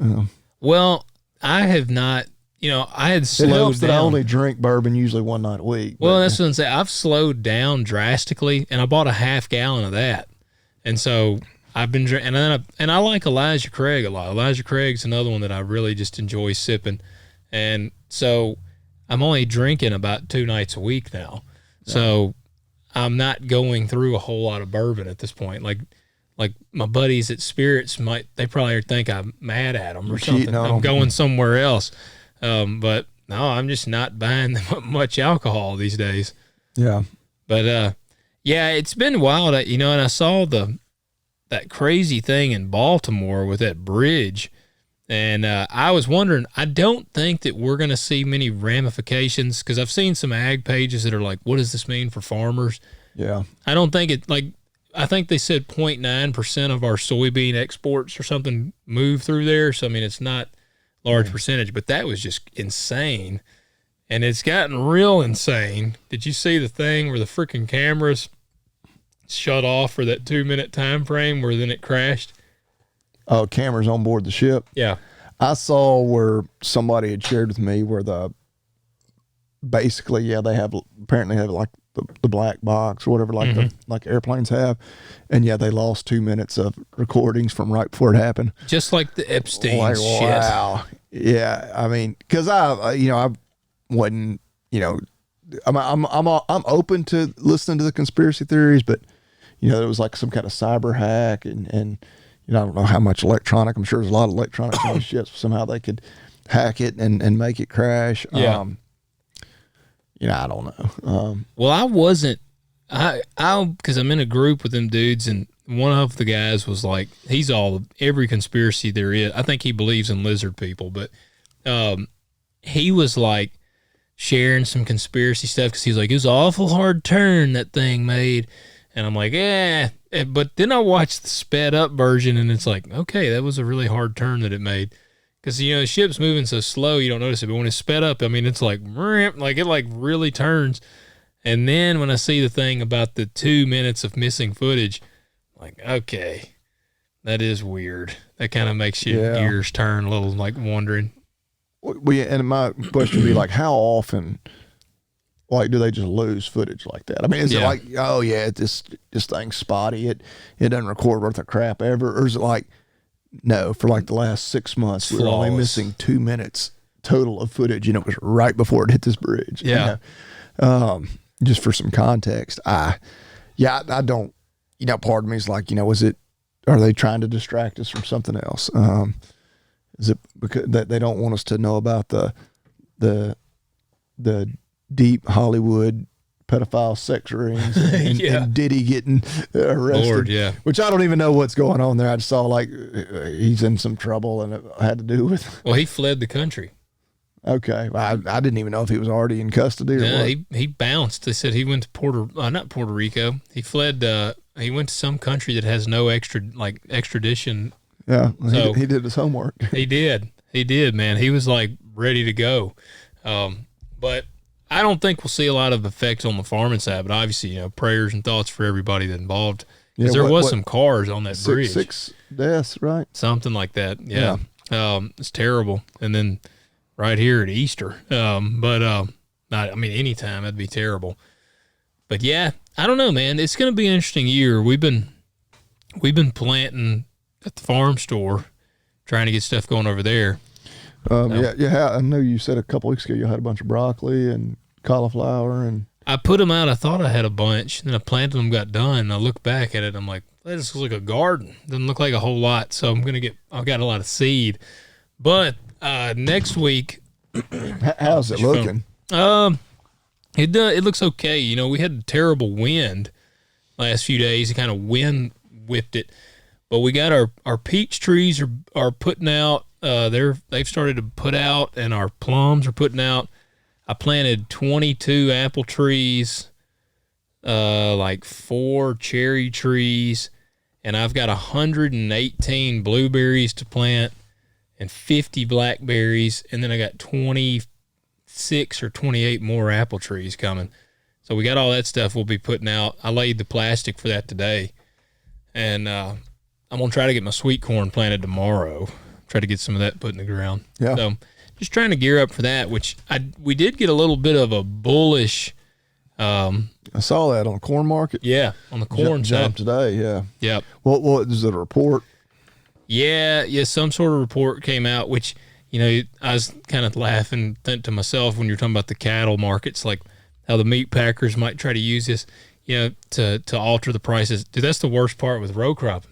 Well, I have not. I had slowed down. It helps that I only drink bourbon usually one night a week. Well, that's what I'm saying. I've slowed down drastically, and I bought a half gallon of that, and so I've been drinking. And I like Elijah Craig a lot. Elijah Craig's another one that I really just enjoy sipping, and so I'm only drinking about 2 nights a week now. So I'm not going through a whole lot of bourbon at this point. Like my buddies at Spirits they probably think I'm mad at them or something. I'm going somewhere else. But no, I'm just not buying much alcohol these days. Yeah. But, yeah, it's been wild, and I saw that crazy thing in Baltimore with that bridge, and I was wondering, I don't think that we're going to see many ramifications, because I've seen some ag pages that are like, what does this mean for farmers? Yeah. I don't think I think they said 0.9% of our soybean exports or something move through there, so, I mean, it's not a large percentage, but that was just insane. And it's gotten real insane. Did you see the thing where the freaking cameras shut off for that 2-minute time frame where then it crashed? Oh, cameras on board the ship? Yeah. I saw where somebody had shared with me where they apparently have like the black box or whatever, like like airplanes have. And yeah, they lost 2 minutes of recordings from right before it happened. Just like the Epstein shit. Wow. Yeah. I mean, cause I wasn't, I'm open to listening to the conspiracy theories, but there was like some kind of cyber hack and I don't know how much electronic. I'm sure there's a lot of electronics in these ships. Somehow they could hack it and make it crash. Yeah. I don't know. Well, I wasn't, because I'm in a group with them dudes, and one of the guys was like, he's every conspiracy there is. I think he believes in lizard people, but he was like sharing some conspiracy stuff because he's like, it was an awful hard turn that thing made. And I'm like, yeah. But then I watched the sped up version, and it's like, okay, that was a really hard turn that it made. Because, the ship's moving so slow, you don't notice it. But when it's sped up, I mean, it's like it really turns. And then when I see the thing about the 2 minutes of missing footage, like, okay, that is weird. That kind of makes your ears turn a little, like, wondering. Well, and my question would be like, how often, like, do they just lose footage like that? I mean, is it like, oh yeah, this thing's spotty, it doesn't record worth of crap ever, or is it like, no, for like the last 6 months we were only missing 2 minutes total of footage, it was right before it hit this bridge. Yeah. Just for some context, I don't, part of me is like, are they trying to distract us from something else? Is it because that they don't want us to know about the deep Hollywood pedophile sex rings and Diddy getting arrested? Lord, yeah. Which I don't even know what's going on there. I just saw like he's in some trouble, and it had to do with. Well, he fled the country. Okay, I didn't even know if he was already in custody or what. He bounced. They said he went to not Puerto Rico. He fled. He went to some country that has no extradition. Yeah, so he did his homework. He did, man. He was like ready to go. But I don't think we'll see a lot of effects on the farming side. But obviously, prayers and thoughts for everybody that involved. Because there was some cars on that bridge. 6 deaths, right? Something like that. Yeah. It's terrible. And then right here at Easter. Anytime that'd be terrible. But yeah, I don't know, man. It's going to be an interesting year. We've been planting at the farm store, trying to get stuff going over there. I know you said a couple weeks ago you had a bunch of broccoli and cauliflower, and I put them out. I thought I had a bunch, and then I planted them, got done, and I look back at it, and I'm like, that just looks like a garden. Doesn't look like a whole lot, so I've got a lot of seed. But next week, how's it looking? It looks okay. We had a terrible wind last few days. It kind of wind whipped it. But we got our peach trees are putting out. They've started to put out, and our plums are putting out. I planted 22 apple trees, like 4 cherry trees, and I've got 118 blueberries to plant and 50 blackberries, and then I got 26 or 28 more apple trees coming. So we got all that stuff we'll be putting out. I laid the plastic for that today, and I'm going to try to get my sweet corn planted tomorrow. Try to get some of that put in the ground. Yeah. So just trying to gear up for that, which we did get a little bit of a bullish. I saw that on the corn market. Yeah, on the corn jump today. Yeah. Yep. What is it, a report? Yeah, some sort of report came out, which, I was kind of laughing to myself when you're talking about the cattle markets, like how the meat packers might try to use this. to alter the prices. Dude, that's the worst part with row cropping.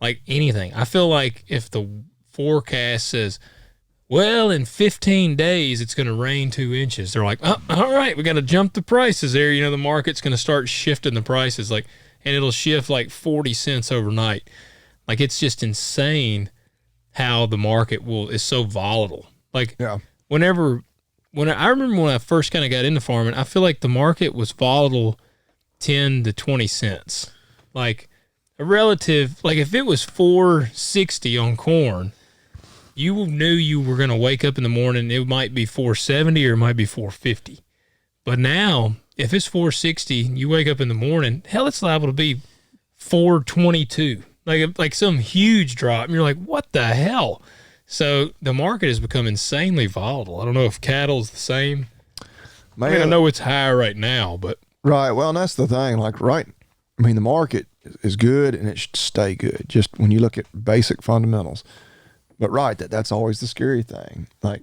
Like anything. I feel like if the forecast says, well, in 15 days, it's going to rain 2 inches. They're like, oh, all right, we got to jump the prices there. The market's going to start shifting the prices, and it'll shift like 40 cents overnight. Like, it's just insane how the market is so volatile. Like, yeah. I remember when I first kind of got into farming, I feel like the market was volatile 10 to 20 cents. Like, a relative, like if it was $4.60 on corn, you knew you were going to wake up in the morning, it might be $4.70 or it might be $4.50. But now, if it's $4.60, you wake up in the morning, hell, it's liable to be $4.22. Like some huge drop, and you're like, what the hell? So the market has become insanely volatile. I don't know if cattle's the same. Man, I mean, I know it's higher right now, but right. Well, and that's the thing. Like, right. I mean, the market is good, and it should stay good. Just when you look at basic fundamentals. But right, that's always the scary thing. Like,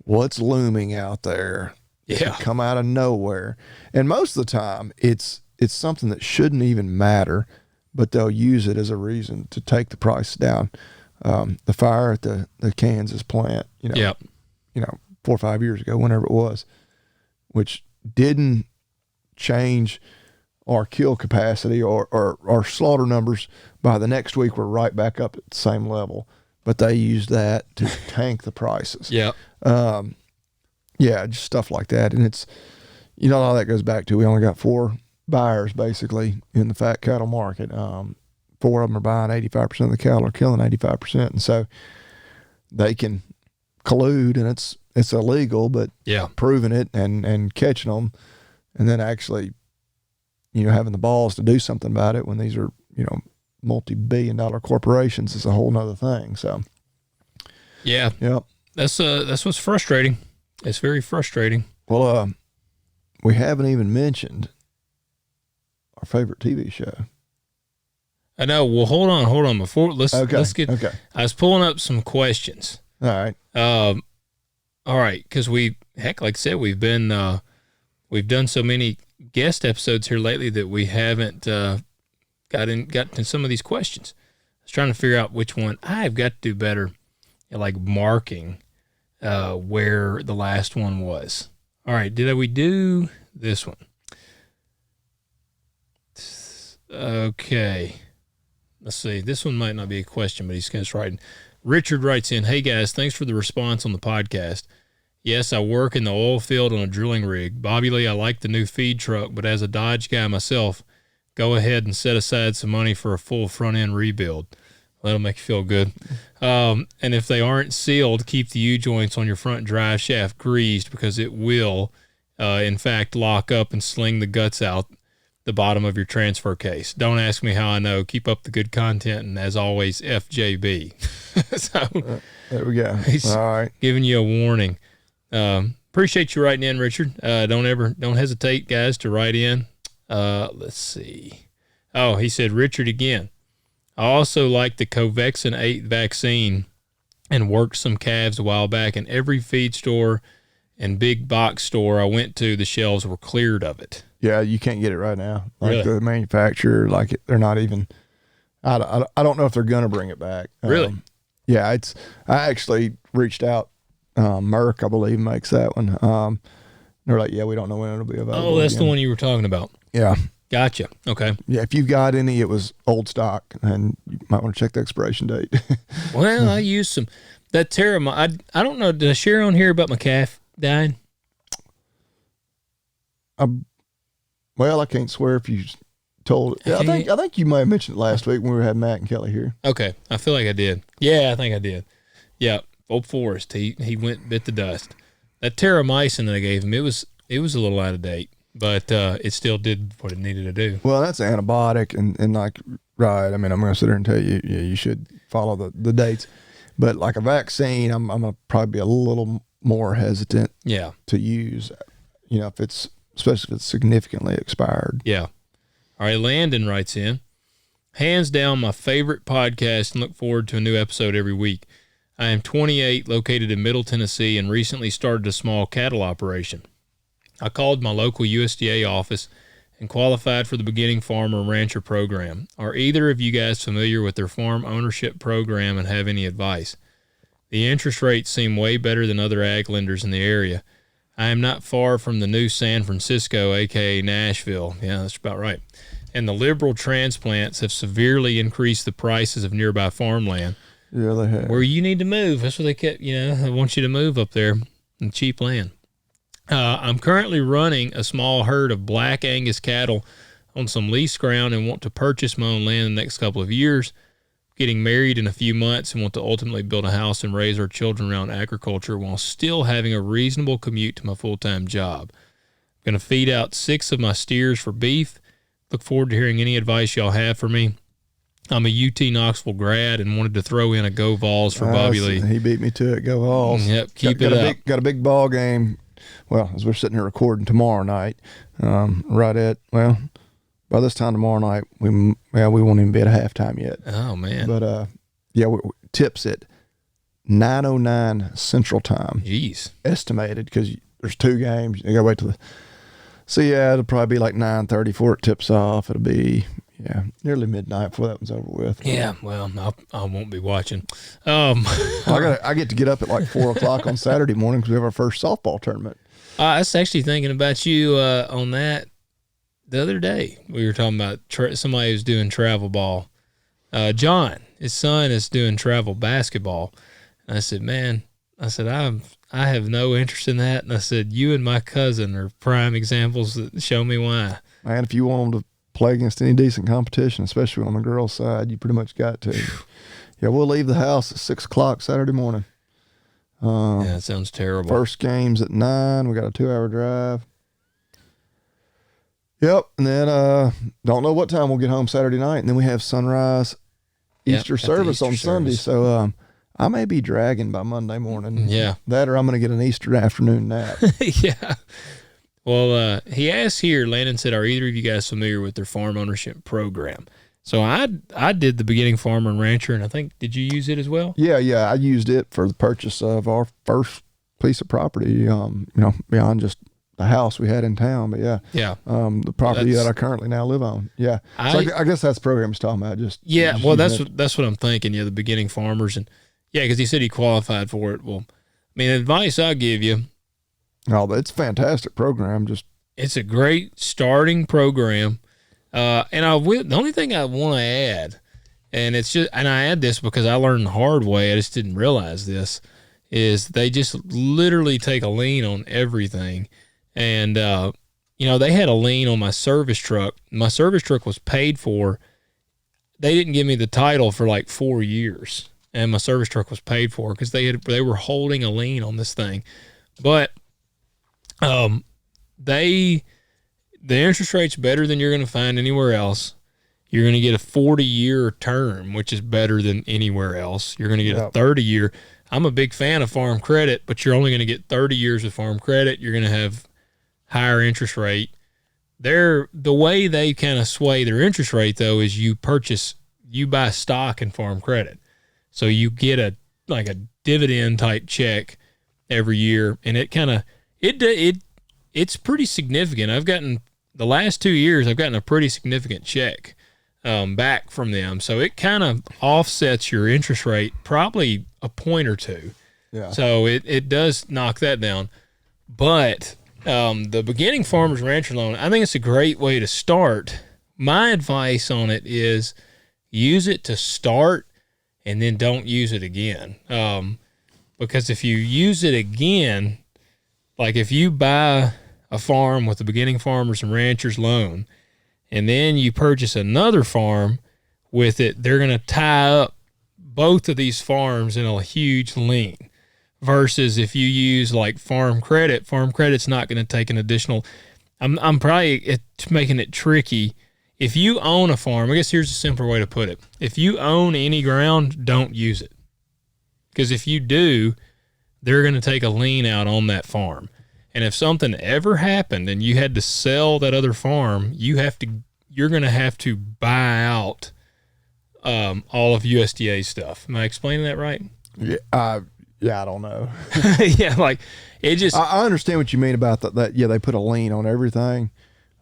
what's looming out there? Yeah, come out of nowhere, and most of the time, it's something that shouldn't even matter, but they'll use it as a reason to take the price down. The fire at the Kansas plant, 4 or 5 years ago, whenever it was, which didn't change our kill capacity or our slaughter numbers. By the next week, we're right back up at the same level, but they used that to tank the prices. Yeah. Just stuff like that. And it's, all that goes back to, we only got 4 buyers basically in the fat cattle market. 4 of them are buying 85% of the cattle, are killing 85%. And so they can collude, and it's illegal, but proving it and catching them, and then actually, having the balls to do something about it when these are, multi-billion-dollar corporations is a whole nother thing. So, yeah, that's what's frustrating. It's very frustrating. Well, we haven't even mentioned our favorite TV show. I know. Well, hold on. Before let's get. Okay. I was pulling up some questions. All right. All right, because like I said, we've done so many guest episodes here lately that we haven't gotten to some of these questions. I was trying to figure out which one I've got to do better at, like marking where the last one was. All right, did we do this one? Okay. Let's see. This one might not be a question, but he's just writing. Richard writes in, hey guys, thanks for the response on the podcast. Yes, I work in the oil field on a drilling rig. Bobby Lee, I like the new feed truck, but as a Dodge guy myself, go ahead and set aside some money for a full front end rebuild. That'll make you feel good. And if they aren't sealed, keep the U-joints on your front drive shaft greased, because it will, in fact, lock up and sling the guts out the bottom of your transfer case. Don't ask me how I know. Keep up the good content, and as always, FJB. So there we go. He's all right, giving you a warning. Appreciate you writing in, Richard. Don't hesitate, guys, to write in. Let's see. Oh, he said, Richard again. I also like the Vaxxin 8 vaccine and worked some calves a while back, and every feed store and big box store I went to, the shelves were cleared of it. Yeah, you can't get it right now. Like really? The manufacturer, they're not even. I don't know if they're gonna bring it back. Really? I actually reached out. Merck, I believe, makes that one. They're like, yeah, we don't know when it'll be available. Oh, that's again. the one you were talking about. Yeah. Gotcha. Okay. Yeah, if you've got any, it was old stock, and you might want to check the expiration date. Well, I used some. That Terramite, I don't know, did I share on here about my calf dying? Well, I can't swear if you told it. Yeah, I think you might have mentioned it last week when we had Matt and Kelly here. Okay. I feel like I did. Yeah, I think I did. Yeah. Old Forrest, he went bit the dust. That terramycin that I gave him, it was a little out of date, but it still did what it needed to do. Well, that's an antibiotic, and like, right, I mean, I'm going to sit there and tell you, yeah, you should follow the dates. But like a vaccine, I'm going to probably be a little more hesitant to use, especially if it's significantly expired. Yeah. All right, Landon writes in, hands down my favorite podcast, and look forward to a new episode every week. I am 28, located in Middle Tennessee, and recently started a small cattle operation. I called my local USDA office and qualified for the beginning farmer and rancher program. Are either of you guys familiar with their farm ownership program and have any advice? The interest rates seem way better than other ag lenders in the area. I am not far from the new San Francisco, aka Nashville. Yeah, that's about right. And the liberal transplants have severely increased the prices of nearby farmland. Yeah, they have. Where you need to move. That's what they kept, they want you to move up there in cheap land. I'm currently running a small herd of black Angus cattle on some leased ground and want to purchase my own land in the next couple of years. Getting married in a few months and want to ultimately build a house and raise our children around agriculture while still having a reasonable commute to my full-time job. I'm going to feed out 6 of my steers for beef. Look forward to hearing any advice y'all have for me. I'm a UT Knoxville grad and wanted to throw in a Go Vols for Bobby Lee. He beat me to it. Go Vols. Yep, keep it up. Got a big ball game. Well, as we're sitting here recording tomorrow night, by this time tomorrow night, we won't even be at halftime yet. Oh, man. But, tips at 9:09 Central Time. Jeez. Estimated, because there's 2 games. You got to wait till it'll probably be like 9:30 before it tips off. It'll be, nearly midnight before that one's over with. Yeah, well, I won't be watching. I get to get up at like 4 o'clock on Saturday morning because we have our first softball tournament. I was actually thinking about you on that. The other day, we were talking about somebody who's doing travel ball. John, his son, is doing travel basketball. And I said, man, I have no interest in that. And I said, you and my cousin are prime examples that show me why. Man, if you want them to play against any decent competition, especially on the girls' side, you pretty much got to. Yeah, we'll leave the house at 6 o'clock Saturday morning. Yeah, that sounds terrible. First game's at 9. We got a 2-hour drive. Yep, and then don't know what time we'll get home Saturday night, and then we have sunrise Easter service on Sunday. So I may be dragging by Monday morning. Yeah, that or I'm going to get an Easter afternoon nap. Yeah. Well, he asked here. Landon said, "Are either of you guys familiar with their farm ownership program?" So I did the beginning farmer and rancher, and I think, did you use it as well? Yeah, I used it for the purchase of our first piece of property. Beyond just the house we had in town, but the property that I currently now live on. Yeah, so I guess that's the program he's talking about. That's what I'm thinking. Yeah, the beginning farmers, and because he said he qualified for it. Well, I mean, advice I give you. Oh, it's a fantastic program. It's a great starting program, and the only thing I want to add, and I add this because I learned the hard way. I just didn't realize this, is they just literally take a lien on everything. And, they had a lien on my service truck. My service truck was paid for. They didn't give me the title for like 4 years, and my service truck was paid for because they were holding a lien on this thing. But the interest rate's better than you're going to find anywhere else. You're going to get a 40-year term, which is better than anywhere else. You're going to get a 30-year. I'm a big fan of farm credit, but you're only going to get 30 years with farm credit. You're going to have higher interest rate. The way they kind of sway their interest rate, though, is you buy stock in farm credit. So you get a dividend type check every year, and it's pretty significant. The last 2 years, I've gotten a pretty significant check back from them. So it kind of offsets your interest rate probably a point or two. Yeah. So it does knock that down. But the beginning farmer's rancher loan, I think it's a great way to start. My advice on it is use it to start and then don't use it again. Because if you use it again, like if you buy a farm with the beginning farmers and ranchers loan and then you purchase another farm with it, they're going to tie up both of these farms in a huge lien. Versus if you use like farm credit's not going to take an additional. I'm probably making it tricky. If you own a farm, I guess here's a simpler way to put it. If you own any ground, don't use it. Because if you do, they're going to take a lien out on that farm. And if something ever happened and you had to sell that other farm, you're going to have to buy out all of USDA stuff. Am I explaining that right? Yeah, I don't know. Yeah, like it just. I understand what you mean about that. Yeah, they put a lien on everything.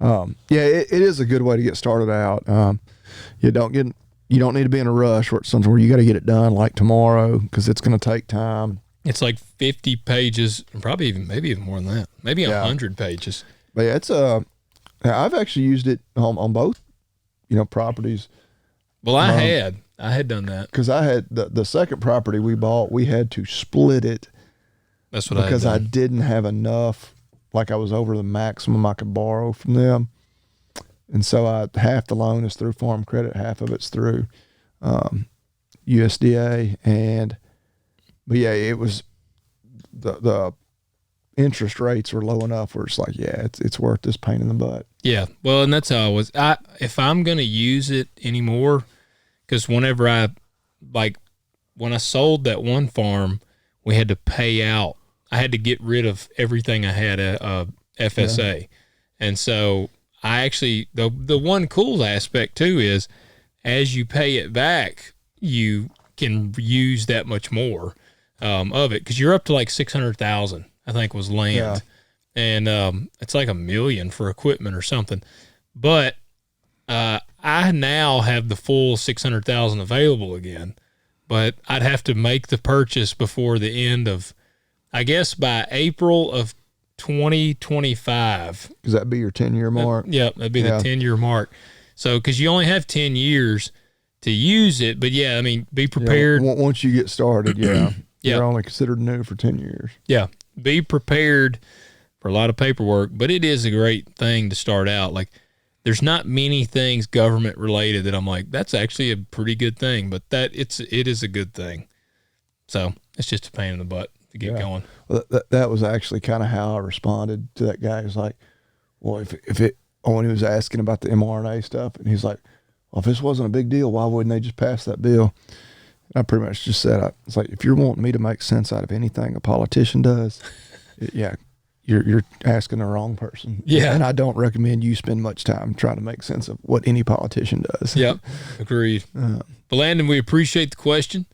It is a good way to get started out. You don't need to be in a rush where it's something where you got to get it done like tomorrow because it's going to take time. It's like 50 pages, probably maybe even more than that, maybe 100 pages. But yeah, it's I've actually used it on both, properties. Well, I had done that because I had the second property we bought. We had to split it. That's what because I didn't have enough. Like I was over the maximum I could borrow from them, and so half the loan is through Farm Credit, half of it's through USDA, but yeah, it was the interest rates were low enough where it's like, it's worth this pain in the butt. Yeah, well, and that's how I was. If I'm gonna use it anymore, because whenever when I sold that one farm, we had to pay out. I had to get rid of everything I had FSA, and so I actually the one cool aspect too is as you pay it back, you can use that much more of it because you're up to like 600,000. I think was land, and it's like $1 million for equipment or something. But I now have the full 600,000 available again, but I'd have to make the purchase before the end of, I guess, by April of 2025. Because that'd be your 10-year mark. That'd be the 10-year mark. So, because you only have 10 years to use it, but yeah, I mean, be prepared. Once you get started, you're only considered new for 10 years. Yeah, be prepared for a lot of paperwork, but it is a great thing to start out. Like, there's not many things government related that I'm like, that's actually a pretty good thing, but it is a good thing. So it's just a pain in the butt to get going. Well, that was actually kind of how I responded to that guy. He's like, well, when he was asking about the mRNA stuff, and he's like, well, if this wasn't a big deal, why wouldn't they just pass that bill? And I pretty much just said, it's like, if you're wanting me to make sense out of anything a politician does, you're asking the wrong person. Yeah. And I don't recommend you spend much time trying to make sense of what any politician does. Yep. Agreed. But Landon, we appreciate the question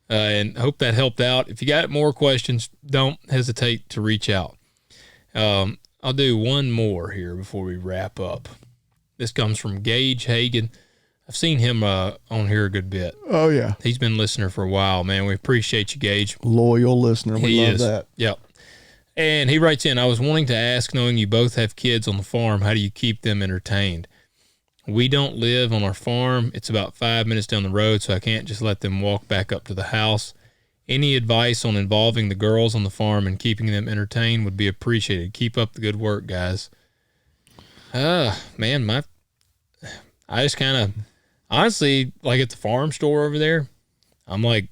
and hope that helped out. If you got more questions, don't hesitate to reach out. I'll do one more here before we wrap up. This comes from Gage Hagan. I've seen him on here a good bit. Oh, yeah. He's been a listener for a while, man. We appreciate you, Gage. Loyal listener. We love that. Yep. And he writes in, I was wanting to ask, knowing you both have kids on the farm, how do you keep them entertained? We don't live on our farm. It's about 5 minutes down the road, so I can't just let them walk back up to the house. Any advice on involving the girls on the farm and keeping them entertained would be appreciated. Keep up the good work, guys. Man, I just kind of, honestly, like at the farm store over there, I'm like,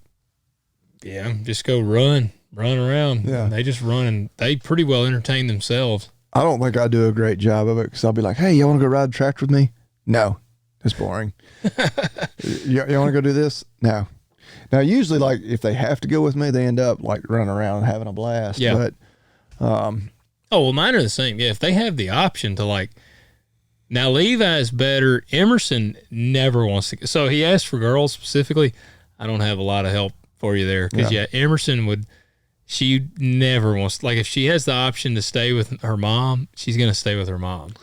just go run around. Yeah. They just run and they pretty well entertain themselves. I don't think I do a great job of it because I'll be like, hey, you want to go ride the tractor with me? No, it's boring. you want to go do this? No. Now, usually, like, if they have to go with me, they end up, like, running around and having a blast. Yeah. But, well, mine are the same. Yeah, if they have the option to, like, now Levi's better. Emerson never wants to. So he asked for girls specifically. I don't have a lot of help for you there because, Emerson she never wants, like, if she has the option to stay with her mom, she's going to stay with her mom.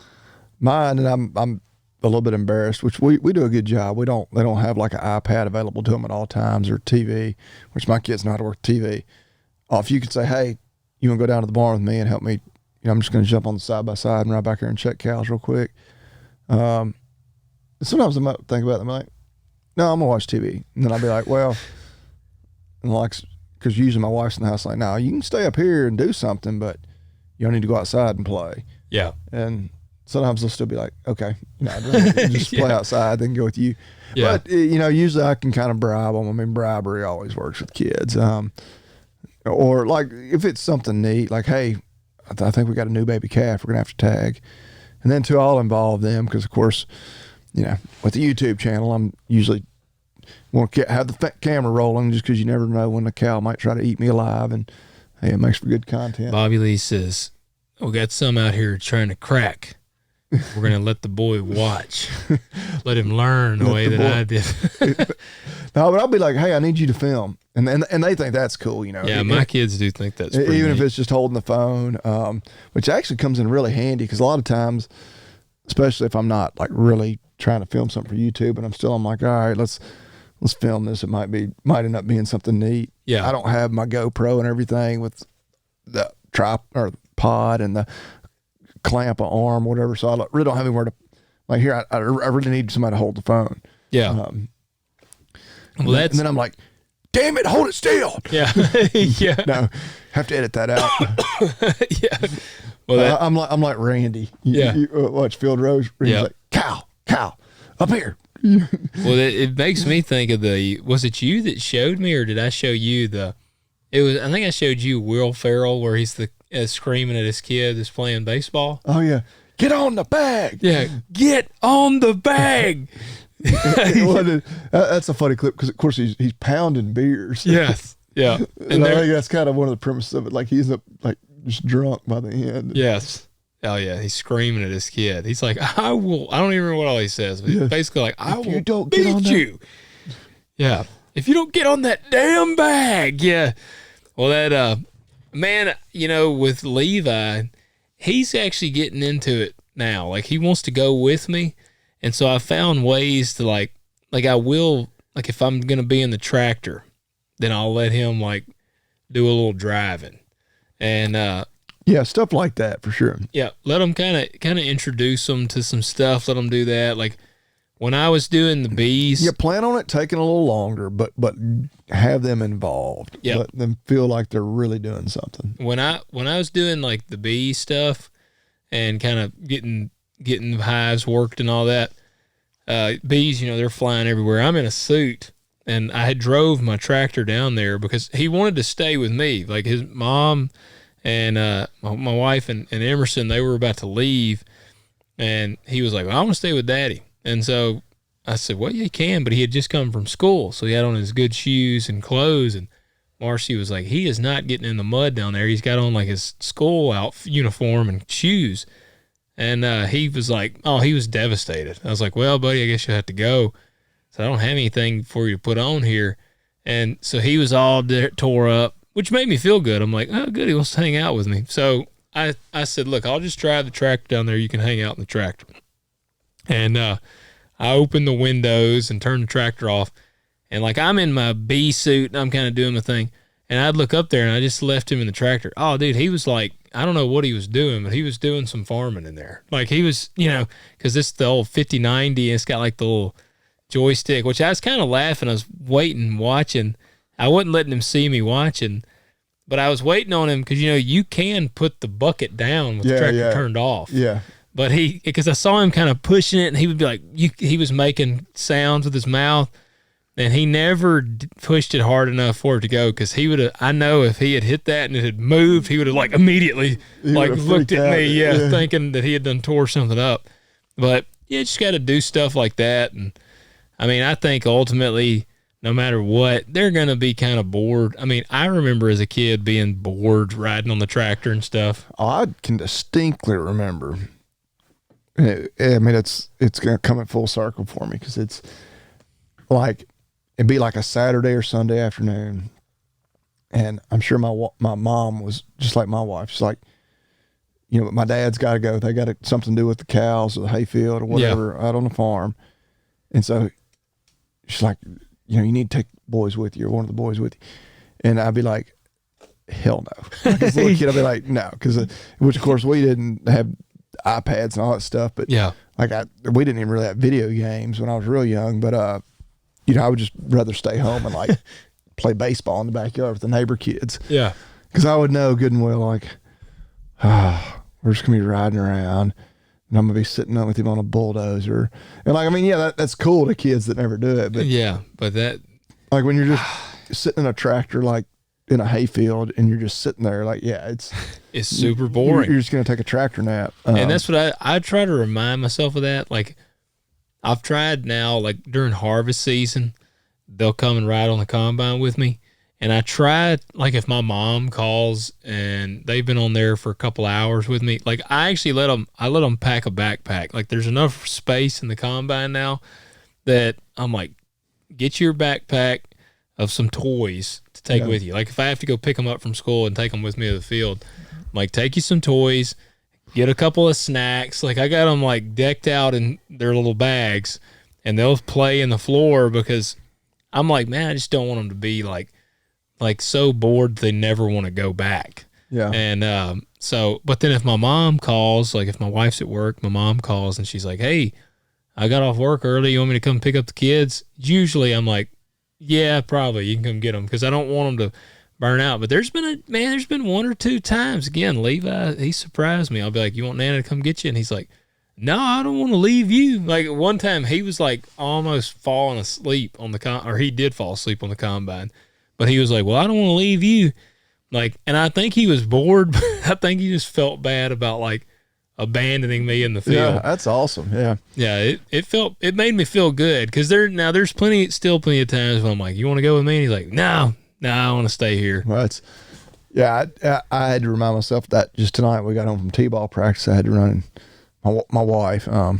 Mine, and I'm a little bit embarrassed, which we do a good job. They don't have like an iPad available to them at all times or TV, which my kids know how to work TV. If you could say, hey, you want to go down to the barn with me and help me, I'm just going to jump on the side by side and ride back here and check cows real quick. Sometimes I might think about it. I'm like, no, I'm going to watch TV. And then I'll be like, well, and like, because usually my wife's in the house like, no, you can stay up here and do something, but you don't need to go outside and play. Yeah. And sometimes they'll still be like, okay, I'd rather just play outside than go with you. Yeah. But, usually I can kind of bribe them. I mean, bribery always works with kids. Or like if it's something neat, like, hey, I think we got a new baby calf we're going to have to tag. And then I'll involve them because, of course, with the YouTube channel, I'm usually want to have the camera rolling just because you never know when the cow might try to eat me alive. And, hey, it makes for good content. Bobby Lee says, we got some out here trying to crack. We're going to let the boy watch. Let him learn the way that I did. No, but I'll be like, hey, I need you to film. And they think that's cool, Yeah, my kids do think that's pretty even neat. If it's just holding the phone, which actually comes in really handy because a lot of times especially if I'm not like really trying to film something for YouTube, and I'm like, all right, let's film this. It might end up being something neat. Yeah. I don't have my GoPro and everything with the pod and the clamp of arm, whatever. So I really don't have anywhere to, like, here, I really need somebody to hold the phone. Yeah. And then I'm like, damn it, hold it still. Yeah. Yeah. No, have to edit that out. Yeah. Well, I'm like Randy. You watch Field Rose. He's like, cow, up here. Well, it makes me think of was it you that showed me, or did I show you I think I showed you Will Ferrell, where he's screaming at his kid that's playing baseball. Oh yeah. Get on the bag. Yeah. Get on the bag. That's a funny clip because of course he's pounding beers. Yes. Yeah. And I think that's kind of one of the premises of it. Like he's like just drunk by the end. Yes. Oh yeah. He's screaming at his kid. He's like, I don't even remember what all he says, but he's basically like, I will beat you. Yeah. If you don't get on that damn bag. Yeah. Well, that, man, with Levi, he's actually getting into it now. Like he wants to go with me. And so I found ways to like I will, like if I'm going to be in the tractor, then I'll let him like do a little driving. And, yeah, stuff like that for sure. Yeah. Let them kind of introduce them to some stuff. Let them do that. Like when I was doing the bees. Yeah. Plan on it taking a little longer, but have them involved. Yeah. Let them feel like they're really doing something. When I was doing like the bee stuff and kind of getting the hives worked and all that, bees, they're flying everywhere. I'm in a suit, and I had drove my tractor down there because he wanted to stay with me. Like his mom and my wife and Emerson, they were about to leave, and he was like, well, I want to stay with Daddy. And so I said, well, yeah, you can, but he had just come from school, so he had on his good shoes and clothes, and Marcy was like, he is not getting in the mud down there. He's got on like his school uniform and shoes. And he was like, oh, he was devastated. I was like, well, buddy, I guess you'll have to go. So I don't have anything for you to put on here. And so he was all tore up, which made me feel good. I'm like, oh, good, he wants to hang out with me. So I said, look, I'll just drive the tractor down there. You can hang out in the tractor. And I opened the windows and turned the tractor off. And like I'm in my bee suit and I'm kind of doing the thing. And I'd look up there and I just left him in the tractor. Oh, dude, he was like, I don't know what he was doing, but he was doing some farming in there. Like he was, because this is the old 5090, and it's got like the little joystick, which I was kind of laughing. I was waiting, watching. I wasn't letting him see me watching, but I was waiting on him because, you can put the bucket down with the tractor turned off. Yeah. But because I saw him kind of pushing it, and he would be like, he was making sounds with his mouth. And he never pushed it hard enough for it to go, because he would have, I know if he had hit that and it had moved, he would have like immediately like looked at me, thinking that he had done tore something up. But you just got to do stuff like that. And I mean, I think ultimately, no matter what, they're going to be kind of bored. I mean, I remember as a kid being bored riding on the tractor and stuff. I can distinctly remember. I mean, it's going to come in full circle for me, because it's like, it'd be like a Saturday or Sunday afternoon, and I'm sure my mom was just like my wife. She's like, my dad's got to go. They got something to do with the cows or the hayfield or whatever out on the farm. And so she's like, you need to take boys with you, or one of the boys with you. And I'd be like, hell no. Like, as a little kid, I'd be like, no, which of course we didn't have iPads and all that stuff, but we didn't even really have video games when I was real young, but I would just rather stay home and like play baseball in the backyard with the neighbor kids. Yeah. Because I would know good and well, like, we're just going to be riding around, and I'm going to be sitting up with him on a bulldozer. And like, I mean, that's cool to kids that never do it. But but that. Like when you're just sitting in a tractor, like in a hayfield, and you're just sitting there, like, it's super boring. You're just going to take a tractor nap. And that's what I try to remind myself of that. Like, I've tried now, like during harvest season, they'll come and ride on the combine with me. And I tried, like if my mom calls and they've been on there for a couple hours with me, like I actually let them pack a backpack. Like there's enough space in the combine now that I'm like, get your backpack of some toys to take with you. Like if I have to go pick them up from school and take them with me to the field, I'm like, take you some toys, get a couple of snacks. Like I got them like decked out in their little bags, and they'll play in the floor because I'm like, man, I just don't want them to be like so bored they never want to go back. Yeah. And so, but then if my mom calls, like if my wife's at work, my mom calls and she's like, hey, I got off work early. You want me to come pick up the kids? Usually I'm like, yeah, probably. You can come get them because I don't want them to burn out. But there's been one or two times. Again, Levi, he surprised me. I'll be like, you want Nana to come get you? And he's like, no, I don't want to leave you. Like one time he was like almost falling asleep on the or he did fall asleep on the combine. But he was like, well, I don't want to leave you. Like, and I think he was bored, but I think he just felt bad about like abandoning me in the field. Yeah, that's awesome. Yeah. Yeah, it made me feel good because there's still plenty of times when I'm like, you want to go with me? And he's like, no, I want to stay here. Well, I had to remind myself that just tonight we got home from T-ball practice. I had to run my wife. You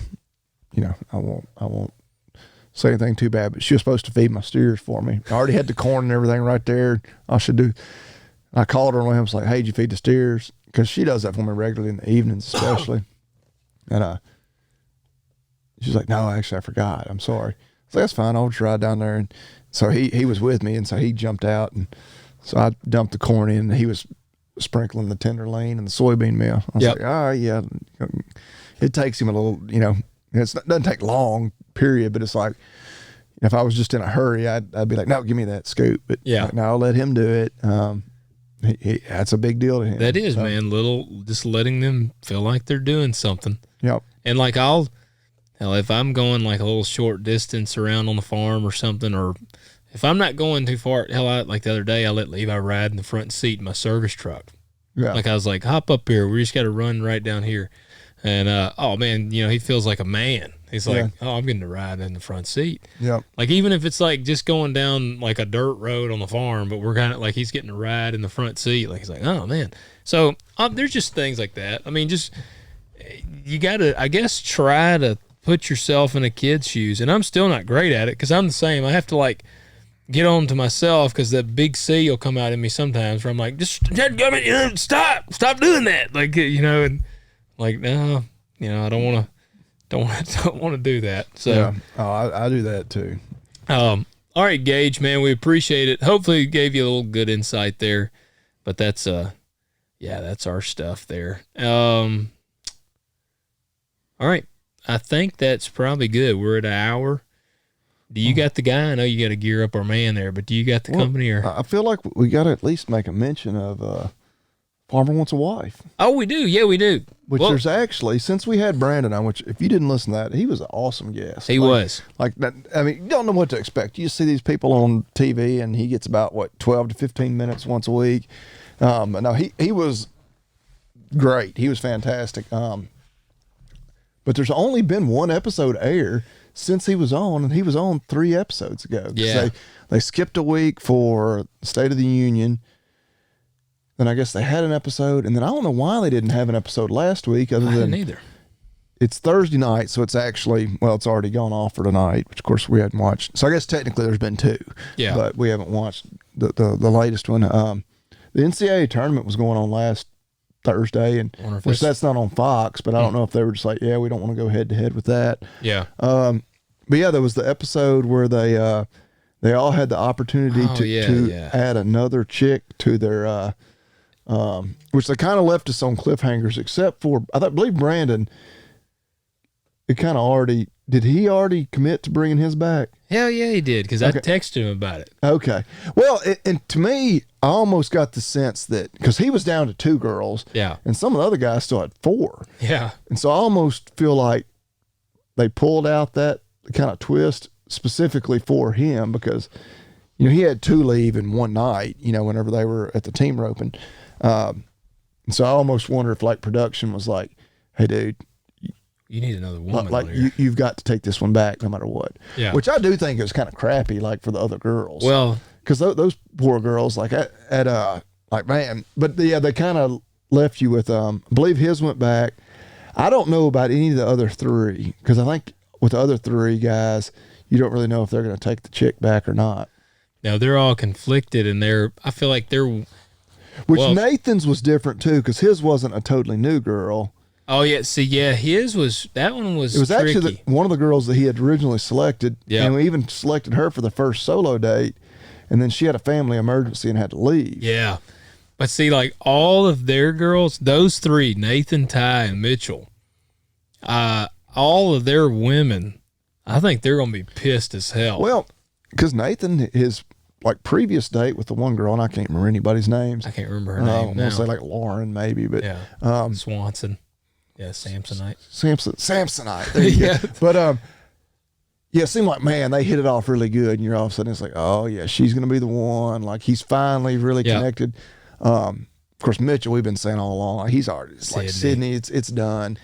know, I won't say anything too bad, but she was supposed to feed my steers for me. I already had the corn and everything right there. I should do. I called her and I was like, hey, did you feed the steers? Because she does that for me regularly in the evenings, especially. And she's like, no, actually, I forgot. I'm sorry. I was like, that's fine. I'll just ride down there. And so he was with me, and so he jumped out. And so I dumped the corn in, and he was sprinkling the tenderloin and the soybean meal. I was like, all right, yeah. It takes him a little, you know, it doesn't take long, period, but it's like, if I was just in a hurry, I'd be like, no, give me that scoop. But like, no, I'll let him do it. That's a big deal to him. That is, man. Just letting them feel like they're doing something. Yep. And like if I'm going like a little short distance around on the farm or something, or if I'm not going too far, like the other day, I let Levi ride in the front seat in my service truck. Yeah. Like I was like, hop up here. We just got to run right down here. And, oh man, you know, he feels like a man. He's like, oh, I'm getting to ride in the front seat. Yeah. Like, even if it's like just going down like a dirt road on the farm, but we're kind of like, he's getting to ride in the front seat. Like, he's like, oh man. So there's just things like that. I mean, just, you got to, I guess, try to put yourself in a kid's shoes. And I'm still not great at it because I'm the same. I have to like get on to myself because that big C will come out in me sometimes where I'm like, just stop doing that. Like, you know, and like, no, you know, I don't want to do that. So yeah. I do that too. All right, Gage, man, we appreciate it. Hopefully it gave you a little good insight there, but that's that's our stuff there. All right. I think that's probably good. We're at an hour. Do you got the guy? I know you got to gear up our man there, but do you got the company? Or I feel like we got to at least make a mention of Farmer Wants a Wife. Oh, we do. Yeah, we do. Which there's actually, since we had Brandon on, which if you didn't listen to that, he was an awesome guest. He was. Like that. I mean, you don't know what to expect. You see these people on TV, and he gets about 12 to 15 minutes once a week. But no, he was great. He was fantastic. But there's only been one episode air since he was on, and he was on 3 episodes ago. Yeah. They skipped a week for State of the Union. Then I guess they had an episode, and then I don't know why they didn't have an episode last week. I didn't either. It's Thursday night, so it's actually, it's already gone off for tonight, which of course we hadn't watched. So I guess technically there's been 2, but we haven't watched the latest one. The NCAA tournament was going on last Thursday, and which that's not on Fox, but I don't know if they were just like, we don't want to go head to head with that. Yeah. But yeah, there was the episode where they all had the opportunity to add another chick to their which they kind of left us on cliffhangers, except for I believe Brandon. It kind of already did. He already commit to bringing his back? Hell yeah, he did, because I texted him about it. Okay, well, and to me, I almost got the sense that because he was down to 2 girls, and some of the other guys still had 4, and so I almost feel like they pulled out that kind of twist specifically for him because he had 2 leave in one night. Whenever they were at the team roping. So I almost wonder if like production was like, hey dude, you need another woman. Like you've got to take this one back no matter what. Yeah. Which I do think is kind of crappy, like for the other girls. Well, because those poor girls, like like man, but they kind of left you with I believe his went back. I don't know about any of the other 3 because I think with the other 3 guys, you don't really know if they're going to take the chick back or not. Now they're all conflicted, and I feel like they're. Which Nathan's was different too, because his wasn't a totally new girl. Oh yeah, see, yeah, that one was. It was tricky. actually one of the girls that he had originally selected, and we even selected her for the first solo date, and then she had a family emergency and had to leave. Yeah, but see, like all of their girls, those three, Nathan, Ty, and Mitchell, all of their women, I think they're gonna be pissed as hell. Well, because Nathan, his like previous date with the one girl, and I can't remember anybody's names. I can't remember her name. I want to say like Lauren, maybe, but Swanson. Yeah, Samsonite. Samsonite. There you go. But yeah, it seemed like, man, they hit it off really good, and you're all of a sudden it's like, oh yeah, she's gonna be the one. Like he's finally really connected. Of course, Mitchell, we've been saying all along, like he's already like Sydney, it's done.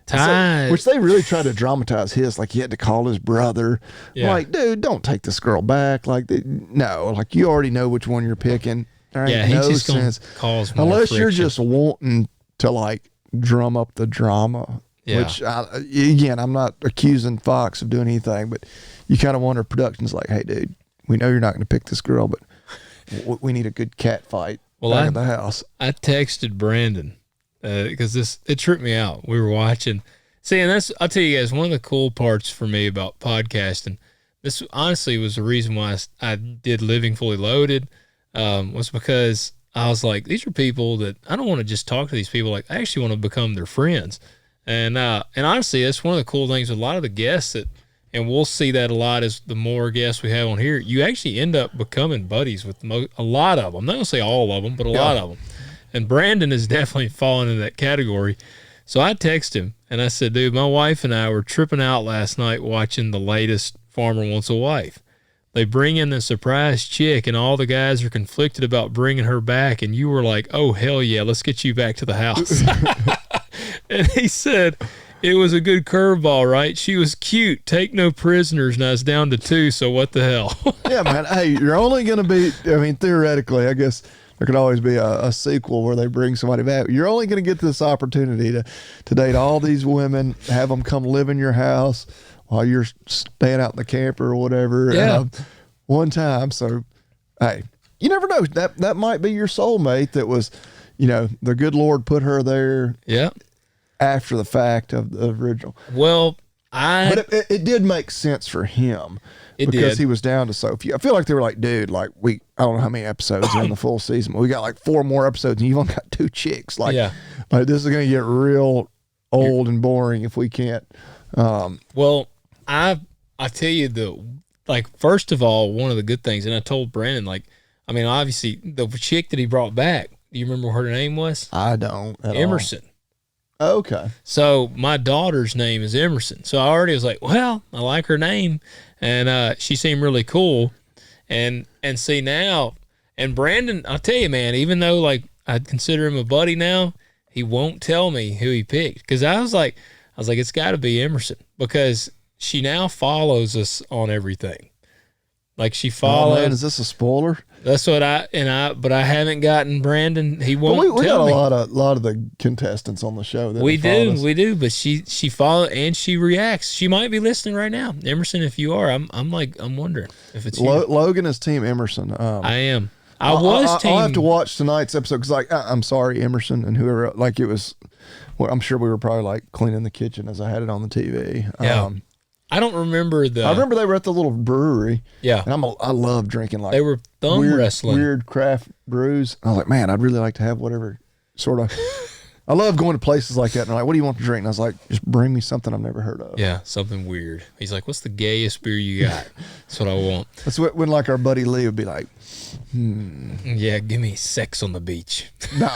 Ty, which they really tried to dramatize his, like he had to call his brother. Yeah. Like, dude, don't take this girl back. Like, no, like you already know which one you're picking. There ain't no sense. Cause more unless friction. You're just wanting to like drum up the drama. Yeah. Which again, I'm not accusing Fox of doing anything, but you kind of wonder production's like, hey, dude, we know you're not going to pick this girl, but we need a good cat fight back at the house. I texted Brandon. Because it tripped me out. We were watching. See, and I'll tell you guys, one of the cool parts for me about podcasting, this honestly was the reason why I did Living Fully Loaded, was because I was like, these are people that I don't want to just talk to these people. Like, I actually want to become their friends. And honestly, that's one of the cool things with a lot of the guests and we'll see that a lot as the more guests we have on here, you actually end up becoming buddies with a lot of them. I'm not going to say all of them, but a lot of them. And Brandon is definitely falling in that category. So I texted him, and I said, dude, my wife and I were tripping out last night watching the latest Farmer Wants a Wife. They bring in the surprise chick, and all the guys are conflicted about bringing her back, and you were like, oh, hell yeah, let's get you back to the house. And he said, it was a good curveball, right? She was cute. Take no prisoners, and I was down to 2, so what the hell? Yeah, man. Hey, you're only going to be, I mean, theoretically, I guess – there could always be a sequel where they bring somebody back. You're only going to get this opportunity to date all these women, have them come live in your house while you're staying out in the camper or whatever. Yeah. One time. So, hey, you never know. That might be your soulmate that was, the good Lord put her there. Yeah. After the fact of the original. Well, but it did make sense for him. Because he was down to so few. I feel like they were like, dude, like I don't know how many episodes are in the full season, but we got like 4 more episodes and you've only got 2 chicks. Like this is going to get real old and boring if we can't. Well, I tell you first of all, one of the good things, and I told Brandon, obviously the chick that he brought back, do you remember what her name was? I don't at Emerson. All. Okay. So my daughter's name is Emerson. So I already was like, well, I like her name. And she seemed really cool. And see now, and Brandon, I'll tell you, man, even though like I'd consider him a buddy now, he won't tell me who he picked. Because I was like, it's got to be Emerson. Because she now follows us on everything. Like she followed. Oh man, is this a spoiler? That's what but I haven't gotten Brandon. He won't we tell me. We got a lot of the contestants on the show. That we do. But she followed and she reacts. She might be listening right now, Emerson. If you are, I'm wondering if it's you. Logan is Team Emerson. I am. I'll have to watch tonight's episode because I'm sorry, Emerson and whoever. Like it was. Well, I'm sure we were probably like cleaning the kitchen as I had it on the TV. Yeah. I don't remember I remember they were at the little brewery. Yeah. And I love drinking like they were thumb wrestling. Weird craft brews. I was like, man, I'd really like to have whatever sort of I love going to places like that and they're like, what do you want to drink? And I was like, just bring me something I've never heard of. Yeah, something weird. He's like, what's the gayest beer you got? That's what I want. That's when like our buddy Lee would be like, yeah, give me sex on the beach. No.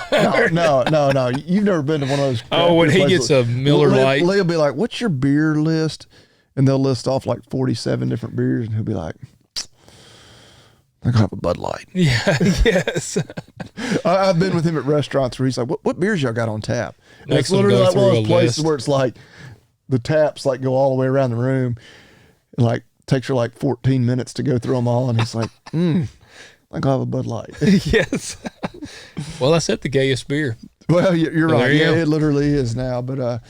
You've never been to one of those. Oh, when he gets a Miller Lite. Lee will be like, what's your beer list? And they'll list off like 47 different beers, and he'll be like, I can have a Bud Light. Yeah, yes. I've been with him at restaurants where he's like, what beers y'all got on tap? And it's Next literally like one of those places list. where it's like the taps like go all the way around the room. And like takes her like 14 minutes to go through them all. And he's like, I can have a Bud Light. Yes. Well, I said the gayest beer. Well, you're right. Yeah, it literally is now. But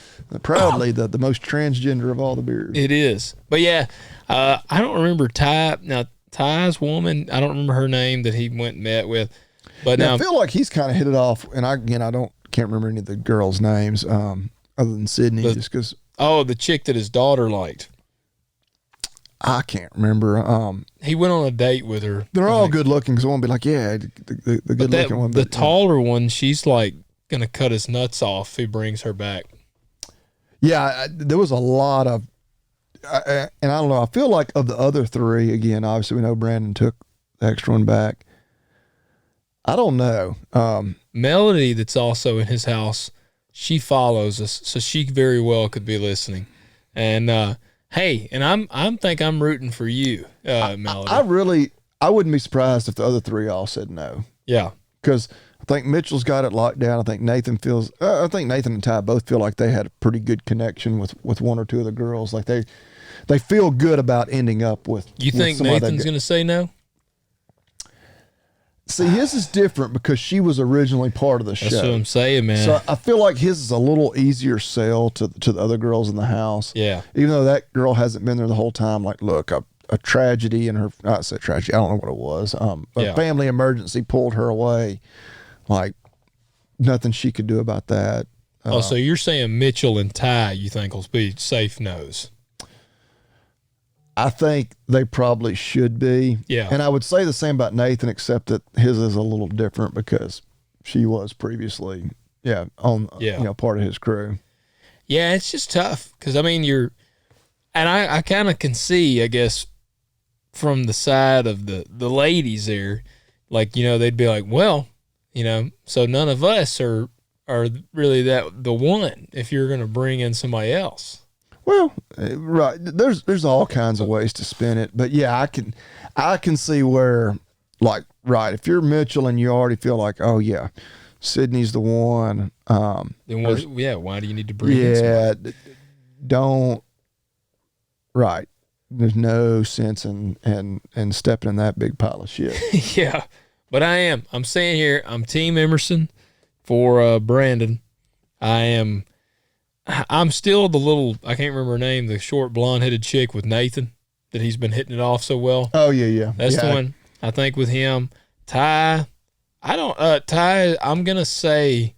proudly, the most transgender of all the beers. It is. But yeah, I don't remember Ty. Now, Ty's woman, I don't remember her name that he went and met with. But now I feel like he's kind of hit it off. And can't remember any of the girls' names. other than Sydney, just because. Oh, the chick that his daughter liked. I can't remember. He went on a date with her. They're all good looking, because I won't be like, yeah, the good looking one. The taller one, she's like going to cut his nuts off if he brings her back. Yeah, there was a lot of, and I don't know, I feel like of the other three, again, obviously we know Brandon took the extra one back. I don't know. Melody, that's also in his house, she follows us, so she very well could be listening. And hey, and I'm rooting for you, Melody. I wouldn't be surprised if the other three all said no. Yeah, because I think Mitchell's got it locked down. I think Nathan and Ty both feel like they had a pretty good connection with one or two of the girls. Like they feel good about ending up with. You think Nathan's going to say no? See, his is different because she was originally part of the show. That's what I'm saying, man. So I feel like his is a little easier sell to the other girls in the house. Yeah. Even though that girl hasn't been there the whole time. Like, look, a tragedy in her, I said tragedy, I don't know what it was. A family emergency pulled her away. Like, nothing she could do about that. So you're saying Mitchell and Ty, you think will be safe no's? I think they probably should be. Yeah. And I would say the same about Nathan, except that his is a little different because she was previously, part of his crew. Yeah, it's just tough because, I mean, I kind of can see, I guess, from the side of the ladies there, like, they'd be like, well, so none of us are really the one if you're going to bring in somebody else. Well, right. There's all kinds of ways to spin it, but yeah, I can see where, like, right, if you're Mitchell and you already feel like, oh yeah, Sydney's the one. Then why do you need to bring in somebody? Don't. Right. There's no sense in stepping in that big pile of shit. Yeah, but I'm saying here, I'm Team Emerson for Brandon. I'm still the little, I can't remember her name, the short blonde-headed chick with Nathan that he's been hitting it off so well. Oh, yeah. That's the one, I think, with him. Ty, I'm going to say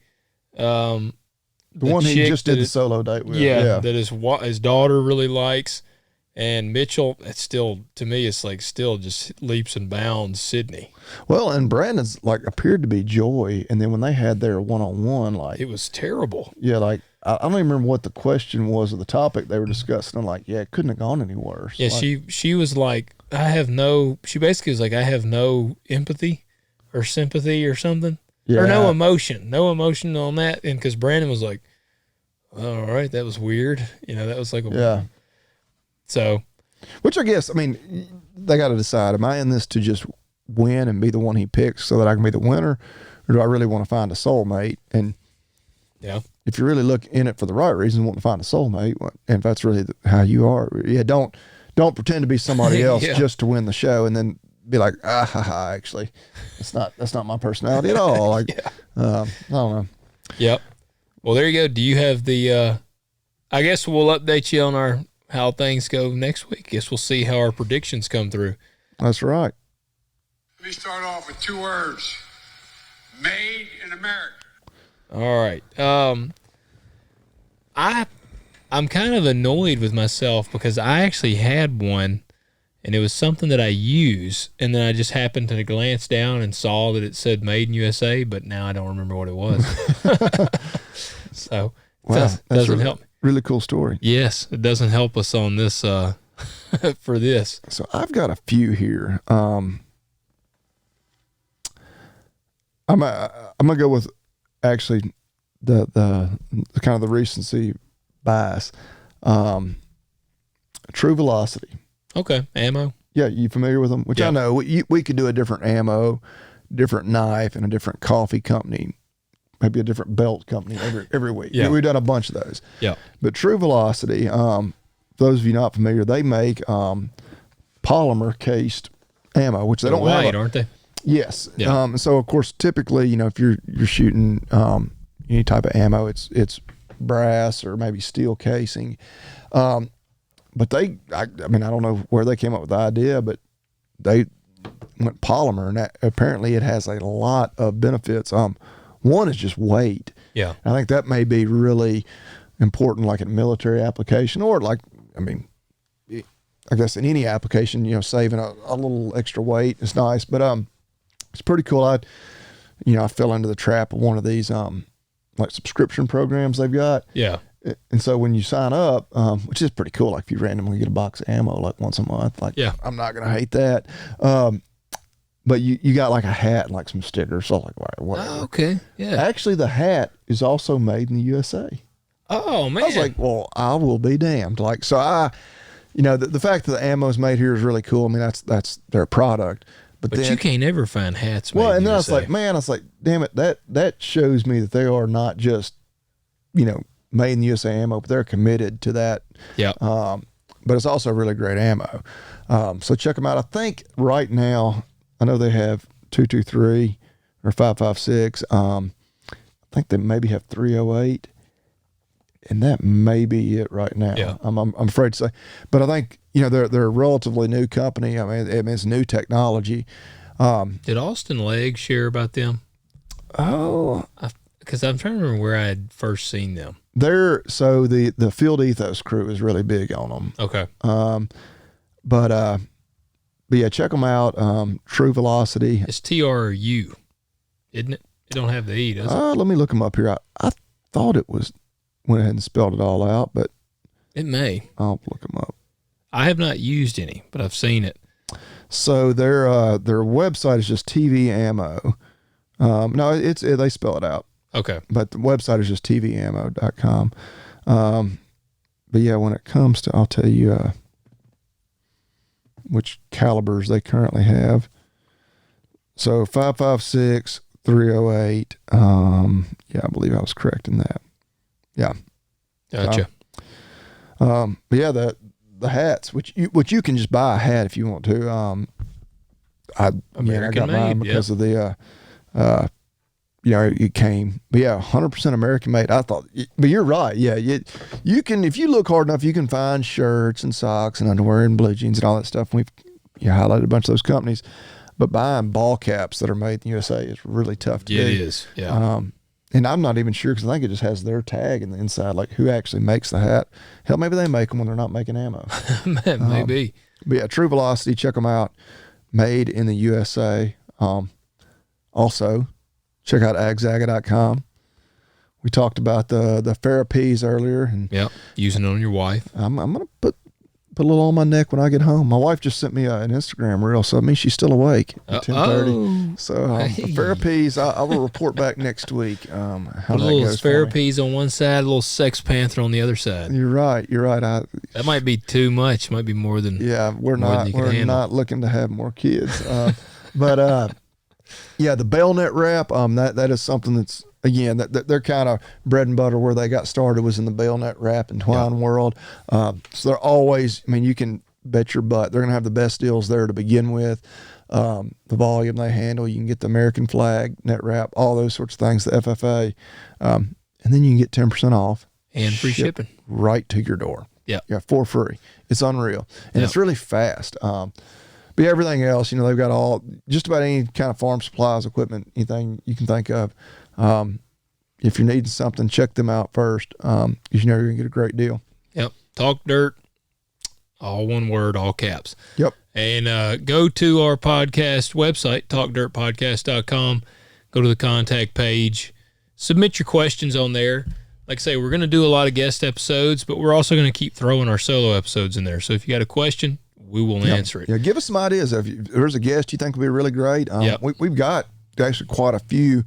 the one he just did the solo date with. Yeah, that his daughter really likes. And Mitchell, it's still, to me, it's like still just leaps and bounds Sydney. Well, and Brandon's like appeared to be joy. And then when they had their one-on-one, like. It was terrible. Yeah, like. I don't even remember what the question was or the topic they were discussing. I'm like, yeah, it couldn't have gone any worse. Yeah, like, she was like, she basically was like, I have no empathy or sympathy or something. Yeah. Or no emotion on that. And because Brandon was like, all right, that was weird. That was like, So. Which I guess, I mean, they got to decide, am I in this to just win and be the one he picks so that I can be the winner? Or do I really want to find a soulmate? And yeah. If you really look in it for the right reason, want to find a soulmate, and if that's really how you are, don't pretend to be somebody else just to win the show, and then be like, actually, that's not my personality at all. Like, I don't know. Yep. Well, there you go. Do you have the? I guess we'll update you on how things go next week. Guess we'll see how our predictions come through. That's right. Let me start off with 2 words: made in America. All right. I'm kind of annoyed with myself because I actually had one, and it was something that I use, and then I just happened to glance down and saw that it said "Made in USA," but now I don't remember what it was. So that doesn't help me. Really cool story. Yes, it doesn't help us on this for this. So I've got a few here. I'm gonna go with. Actually, the kind of the recency bias, True Velocity. Okay, ammo. Yeah, you familiar with them? Which I know we could do a different ammo, different knife, and a different coffee company, maybe a different belt company every week. Yeah, we've done a bunch of those. Yeah, but True Velocity, for those of you not familiar, they make polymer cased ammo, which they don't have, aren't they? Yes. Yeah. So of course, typically, if you're shooting any type of ammo, it's brass or maybe steel casing. But I don't know where they came up with the idea, but they went polymer, and apparently it has a lot of benefits. One is just weight. Yeah. I think that may be really, important, like in military application, or like, I mean, I guess in any application, you know, saving a little extra weight is nice, but it's pretty cool. I fell into the trap of one of these like subscription programs they've got. Yeah. And so when you sign up, which is pretty cool, like if you randomly get a box of ammo like once a month, like I'm not gonna hate that. But you got like a hat and like some stickers, so like whatever. Oh, okay. Yeah. Actually, the hat is also made in the USA. Oh man. I was like, well, I will be damned. Like, so the fact that the ammo is made here is really cool. I mean, that's their product. But then, you can't ever find hats made in and then USA. I was like, damn it, that shows me that they are not just, made in the USA ammo, but they're committed to that. Yeah. But it's also really great ammo. So check them out. I think right now, I know they have 223 or 5.56. I think they maybe have 308. And that may be it right now. Yeah. I'm afraid to say, but I think they're a relatively new company. I mean it's new technology. Did Austin Legg share about them? Oh, because I'm trying to remember where I had first seen them. So the Field Ethos crew is really big on them. Okay. But yeah, check them out. True Velocity. It's TRU, isn't it? It don't have the E, does it? Let me look them up here. I thought it was. Went ahead and spelled it all out, but It may. I'll look them up. I have not used any, but I've seen it. So their website is just TV Ammo. No, they spell it out. Okay. But the website is just tvammo.com. But yeah, when it comes to, I'll tell you which calibers they currently have. So 5.56, 308. Yeah, I believe I was correct in that. Yeah. Gotcha. But yeah, the hats, which you can just buy a hat if you want to. I got mine because of the it came. But yeah, 100% American made. I thought, but you're right. Yeah, you can, if you look hard enough, you can find shirts and socks and underwear and blue jeans and all that stuff. We've highlighted a bunch of those companies, but buying ball caps that are made in the USA is really tough to do. It is. Yeah. And I'm not even sure because I think it just has their tag in the inside, like who actually makes the hat. Hell, maybe they make them when they're not making ammo. Maybe. But yeah, True Velocity, check them out. Made in the USA. Also, check out agzaga.com. We talked about the Therapies earlier. And yep, using it on your wife. I'm going to put a little on my neck when I get home. My wife just sent me an Instagram reel, so it means she's still awake at 10:30. So the Therapies, I will report back next week how that goes. Therapies on one side, a little Sex Panther on the other side. You're right. That might be too much. Might be more than. Yeah, we're not looking to have more kids. But yeah, the Bailnet wrap, that is something that's, again, that they're kind of bread and butter. Where they got started was in the Bailnet wrap and twine world. So they're always, you can bet your butt they're going to have the best deals there to begin with. The volume they handle, you can get the American flag, net wrap, all those sorts of things, the FFA. And then you can get 10% off. And free shipping. Right to your door. Yeah. Yeah, for free. It's unreal. And it's really fast. But everything else, they've got just about any kind of farm supplies, equipment, anything you can think of. If you're needing something, check them out first, because you're going to get a great deal. Yep. Talk Dirt, all one word, all caps. Yep. And go to our podcast website, talkdirtpodcast.com. Go to the contact page. Submit your questions on there. Like I say, we're going to do a lot of guest episodes, but we're also going to keep throwing our solo episodes in there. So if you got a question, we will answer it. Yeah, give us some ideas. If there's a guest you think would be really great, we've got actually quite a few,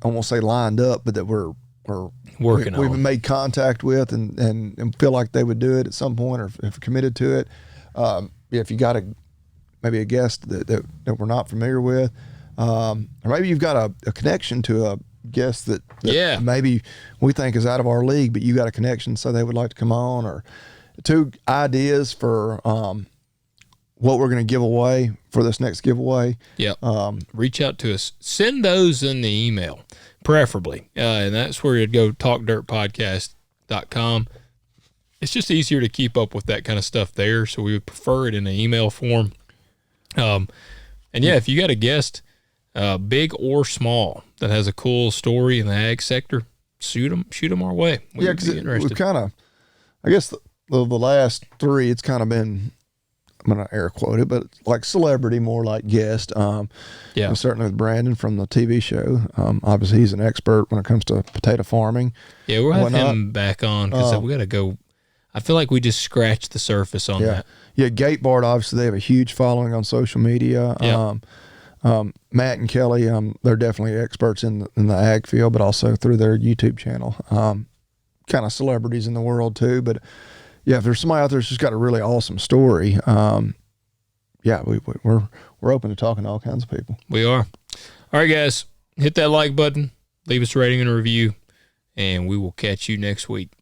I won't say lined up, but that we're working on. We've made contact with and feel like they would do it at some point or if committed to it. If you got maybe a guest that we're not familiar with, or maybe you've got a connection to a guest that maybe we think is out of our league, but you got a connection so they would like to come on, or two ideas for what we're going to give away for this next giveaway. Yeah. Reach out to us. Send those in the email, preferably. And that's where you'd go, talkdirtpodcast.com. It's just easier to keep up with that kind of stuff there, so we would prefer it in an email form. And yeah, if you got a guest, big or small, that has a cool story in the ag sector, shoot them our way. Yeah, because we've kind of, I guess the last three, it's kind of been, I'm going to air quote it, but like celebrity, more like guest. And certainly with Brandon from the TV show. Obviously, he's an expert when it comes to potato farming. Yeah, we'll have him back on because we got to go. I feel like we just scratched the surface on that. Yeah, Gatebard, obviously, they have a huge following on social media. Matt and Kelly, they're definitely experts in the ag field, but also through their YouTube channel. Kind of celebrities in the world too. But yeah, if there's somebody out there who's just got a really awesome story, we're open to talking to all kinds of people. We are. All right, guys, hit that like button, leave us a rating and a review, and we will catch you next week.